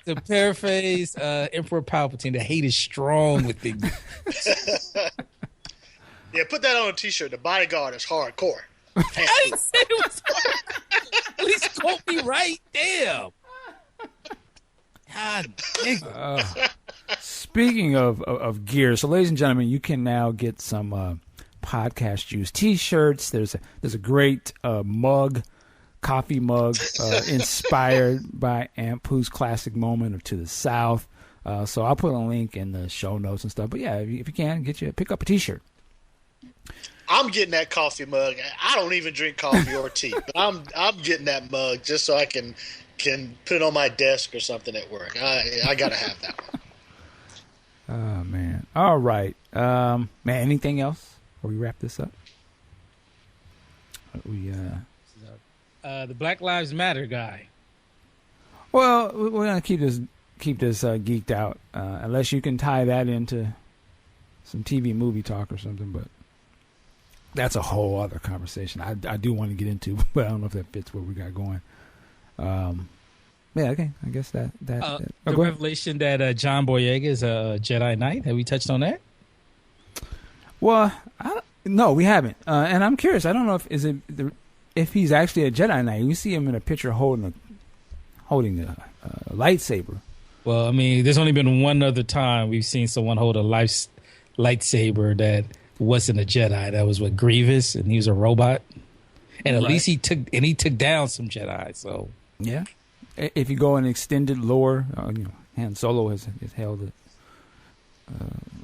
To paraphrase Emperor Palpatine, the hate is strong within you. Yeah, put that on a T-shirt. The Bodyguard is hardcore. I didn't say it was hardcore. At least quote me right. Damn. God. Speaking of gear, so ladies and gentlemen, you can now get some podcast juice T-shirts. There's a great coffee mug inspired by Aunt Pooh's classic moment of To the South. So I'll put a link in the show notes and stuff. But yeah, if you can, pick up a T-shirt. I'm getting that coffee mug. I don't even drink coffee or tea, but I'm getting that mug just so I can put it on my desk or something at work. I gotta have that one. Oh man! All right, man. Anything else before we wrap this up? The Black Lives Matter guy. Well, we're gonna keep this geeked out, unless you can tie that into some TV movie talk or something. But that's a whole other conversation. I do want to get into, but I don't know if that fits what we got going. Yeah, okay. I guess that the revelation that John Boyega is a Jedi Knight. Have we touched on that? Well, no, we haven't. And I'm curious. I don't know if he's actually a Jedi Knight. We see him in a picture holding a lightsaber. Well, I mean, there's only been one other time we've seen someone hold a lightsaber that wasn't a Jedi. That was Grievous, and he was a robot. And at least he took down some Jedi. So yeah, if you go in extended lore, Han Solo has held a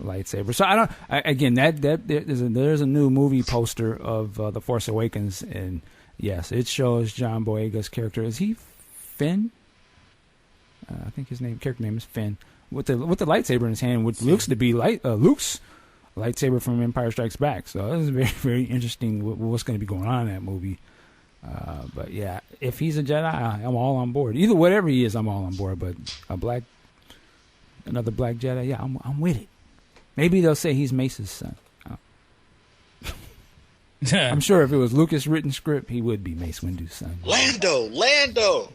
lightsaber. So again, there's a new movie poster of The Force Awakens, and yes, it shows John Boyega's character. Is he Finn? I think his character name is Finn, with the lightsaber in his hand, which looks to be Luke's lightsaber from Empire Strikes Back. So this is very, very interesting what's going to be going on in that movie. But yeah, if he's a Jedi, I'm all on board. Either whatever he is, I'm all on board. But another black Jedi, yeah, I'm with it. Maybe they'll say he's Mace's son. I'm sure if it was Lucas written script, he would be Mace Windu's son. Lando.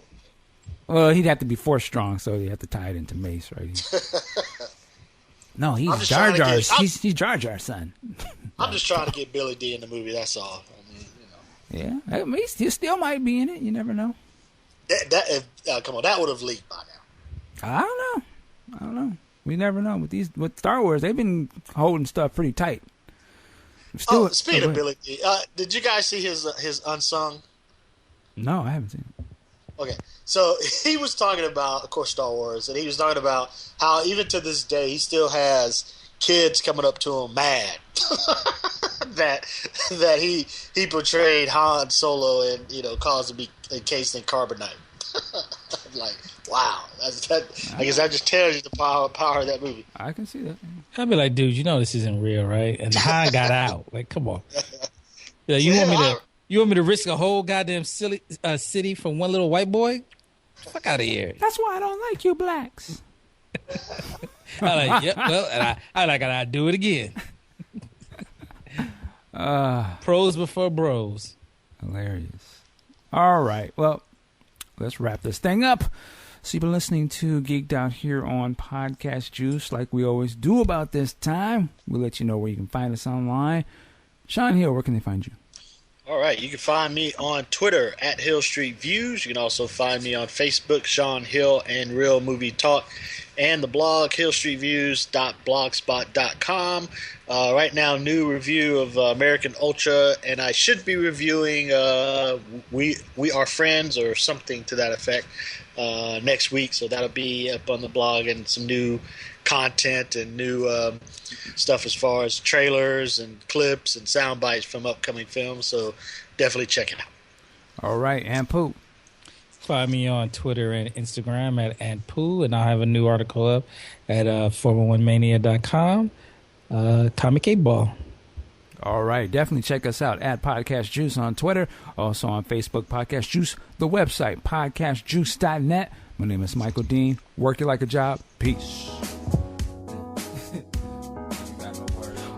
Well, he'd have to be Force strong, so he'd have to tie it into Mace, right? No, he's Jar Jar's. He's Jar Jar's son. I'm just trying to get Billy D in the movie. That's all. I mean, Yeah, I mean, he still might be in it. You never know. Come on, that would have leaked by now. I don't know. We never know with Star Wars. They've been holding stuff pretty tight. Speaking of Billy D, did you guys see his Unsung? No, I haven't seen it. Okay, so he was talking about, of course, Star Wars, and he was talking about how even to this day he still has kids coming up to him mad that he portrayed Han Solo and caused to be encased in carbonite. Like, wow, I guess that just tells you the power of that movie. I can see that. I'd be like, dude, this isn't real, right? And Han got out. Like, come on. Yeah, you want me to risk a whole goddamn city from one little white boy? Fuck out of here. That's why I don't like you blacks. I like, yep, well, and I gotta do it again. Pros before bros. Hilarious. All right, well, let's wrap this thing up. So you've been listening to Geeked Out here on Podcast Juice, like we always do about this time. We'll let you know where you can find us online. Sean Hill, where can they find you? All right, you can find me on Twitter at Hill Street Views. You can also find me on Facebook, Sean Hill and Real Movie Talk, and the blog hillstreetviews.blogspot.com. Right now, new review of American Ultra, and I should be reviewing We Are Friends or something to that effect next week. So that'll be up on the blog, and some new content and new stuff as far as trailers and clips and sound bites from upcoming films. So definitely check it out. All right, and Pooh. Find me on Twitter and Instagram at @Pooh, and I'll have a new article up at 411mania.com. Comic 8 Ball. All right, definitely check us out at Podcast Juice on Twitter, also on Facebook, Podcast Juice, the website, podcastjuice.net. My name is Michael Dean. Work it like a job. Peace.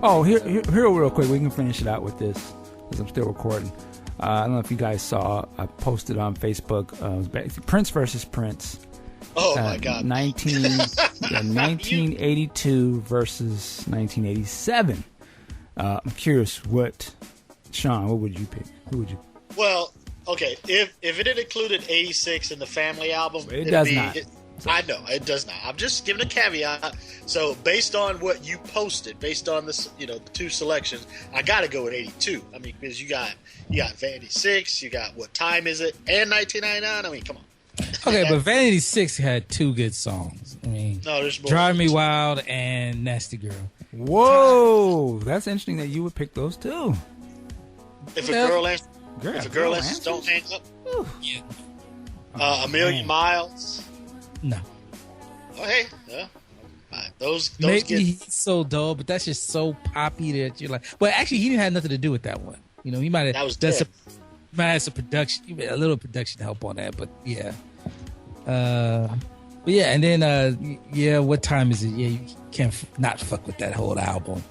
Oh, here real quick, we can finish it out with this, because I'm still recording. I don't know if you guys saw, I posted on Facebook, Prince versus Prince. Oh, my God. 1982 versus 1987. I'm curious, Sean, what would you pick? Who would you? Well, okay, if it had included 86 in the Family album, it does not. I know, it does not. I'm just giving a caveat. So based on what you posted, based on this, the two selections, I got to go with 82. I mean, because you got Vanity 6, you got What Time Is It, and 1999. I mean, come on. Okay, but Vanity 6 had two good songs. I mean, no, there's more. Drive Me Wild and Nasty Girl. Whoa, that's interesting that you would pick those two. If a girl answers, don't hang up. Yeah. A Million Miles. No. Oh, hey, those maybe get... he's so dull, but that's just so poppy that you're like. Well, actually, he didn't have nothing to do with that one. He might have. That was dead. Might have some production, a little production help on that, but yeah. But yeah, and then What Time Is It? Yeah, you can't not fuck with that whole album.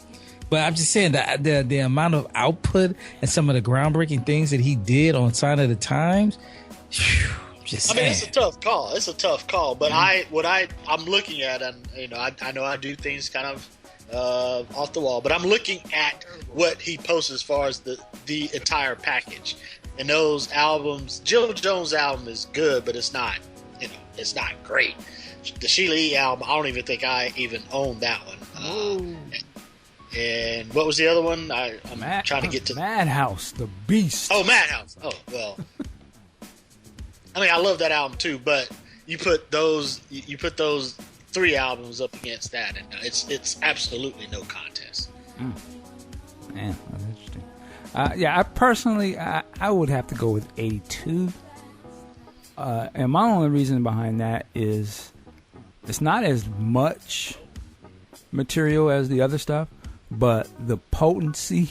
But I'm just saying that the amount of output and some of the groundbreaking things that he did on Sign of the Times. Whew, I mean, it's a tough call. But I'm looking at, and I know I do things kind of off the wall, but I'm looking at what he posts as far as the entire package. And those albums, Jill Jones' album is good, but it's not, it's not great. The Sheila E. album, I don't even think I even own that one. And what was the other one? I'm trying to get to Madhouse, the Beast. Oh, Madhouse. Oh, well. I mean, I love that album too, but you put those three albums up against that, and it's absolutely no contest. Man, that's interesting. I personally would have to go with 82. And my only reason behind that is it's not as much material as the other stuff, but the potency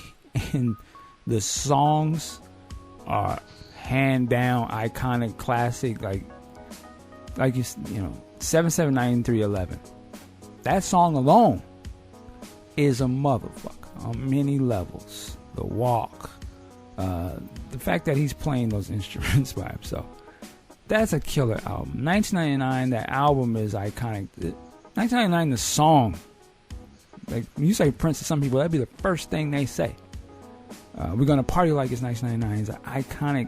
and the songs are hand down iconic classic, like 779311. That song alone is a motherfucker on many levels. The Walk, The fact that he's playing those instruments by himself, that's a killer album. 1999, that album is iconic. 1999, the song, like when you say Prince to some people, that'd be the first thing they say. We're gonna party like it's 1999 is an iconic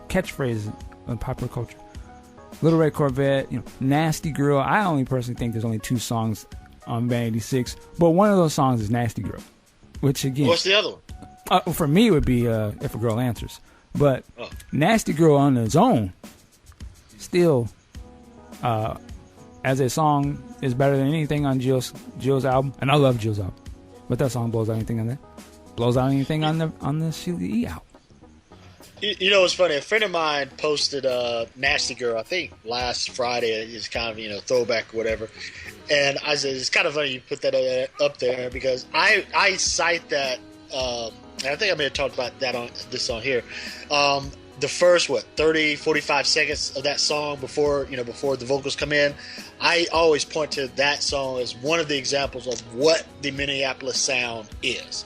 catchphrase in popular culture. Little Red Corvette, Nasty Girl. I only personally think there's only 2 songs on Band 86, but one of those songs is Nasty Girl, which again, what's the other one? For me, it would be If a Girl Answers. But Nasty Girl on its own, still, as a song, is better than anything on Jill's album. And I love Jill's album. But that song blows out anything on that. Blows out anything on the CDE album. You know what's funny? A friend of mine posted Nasty Girl, I think last Friday. It's kind of, throwback or whatever. And I said, it's kind of funny you put that up there because I cite that, and I think I may have talked about that on this on here. The first 30, 45 seconds of that song before the vocals come in, I always point to that song as one of the examples of what the Minneapolis sound is.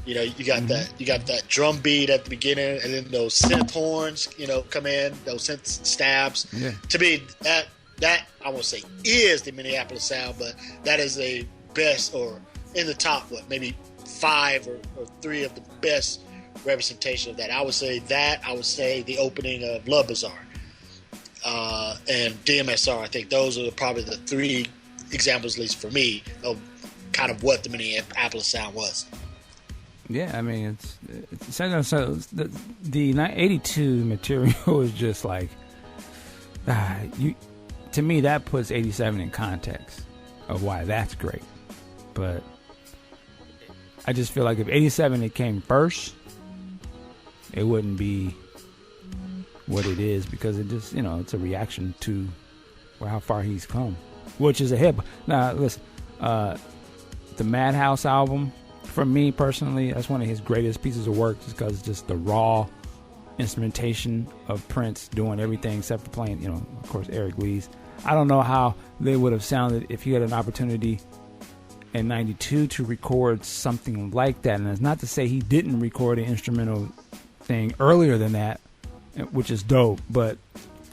You got that drum beat at the beginning, and then those synth horns, come in, those synth stabs. Yeah. To me, that I won't say is the Minneapolis sound, but that is the best, or in the top, maybe 5 or 3 of the best representation of that. I would say the opening of Love Bazaar and DMSR. I think those are probably the 3 examples, at least for me, of kind of what the Minneapolis sound was. Yeah, I mean, it's so the 82 material is just like to me that puts 87 in context of why that's great. But I just feel like if 87 it came first, it wouldn't be what it is because it just it's a reaction to how far he's come, which is a hit. Now listen, the Madhouse album. For me personally, that's one of his greatest pieces of work just because just the raw instrumentation of Prince doing everything except for playing, of course, Eric Lee's. I don't know how they would have sounded if he had an opportunity in 92 to record something like that. And it's not to say he didn't record an instrumental thing earlier than that, which is dope. But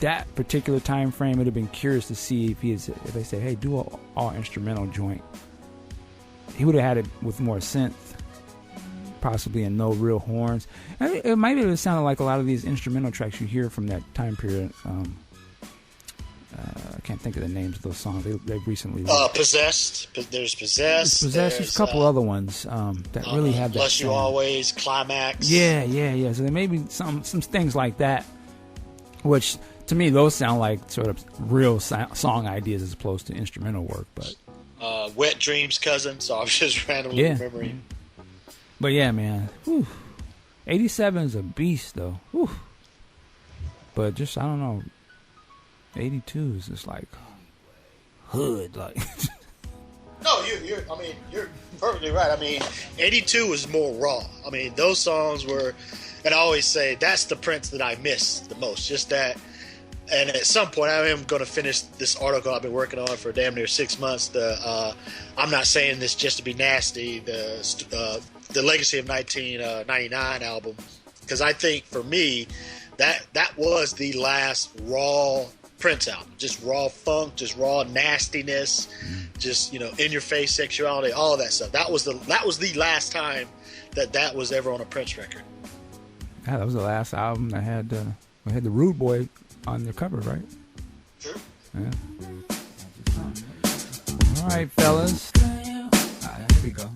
that particular time frame, it would have been curious to see if they say, hey, do an all instrumental joint. He would have had it with more synth, possibly, and no real horns. It might have sounded like a lot of these instrumental tracks you hear from that time period. I can't think of the names of those songs. They've recently Possessed. There's Possessed. There's a couple other ones that really have that. Bless You Always, Climax. Yeah. So there may be some things like that, which to me those sound like sort of real song ideas as opposed to instrumental work, but. Wet Dreams Cousin, so I was just randomly remembering. But yeah, man. 87 is a beast, though. Whew. But just, I don't know. 82 is just like hood. Like. No, you're perfectly right. I mean, 82 is more raw. I mean, those songs were, and I always say, that's the Prince that I miss the most. Just that. And at some point, I am going to finish this article I've been working on for damn near 6 months. I'm not saying this just to be nasty. The Legacy of 1999 album, because I think for me that was the last raw Prince album, just raw funk, just raw nastiness, just in your face sexuality, all of that stuff. That was the last time that was ever on a Prince record. Yeah, that was the last album that had the Rude Boy on the cover, right? Sure. Yeah. All right, fellas. Here we go.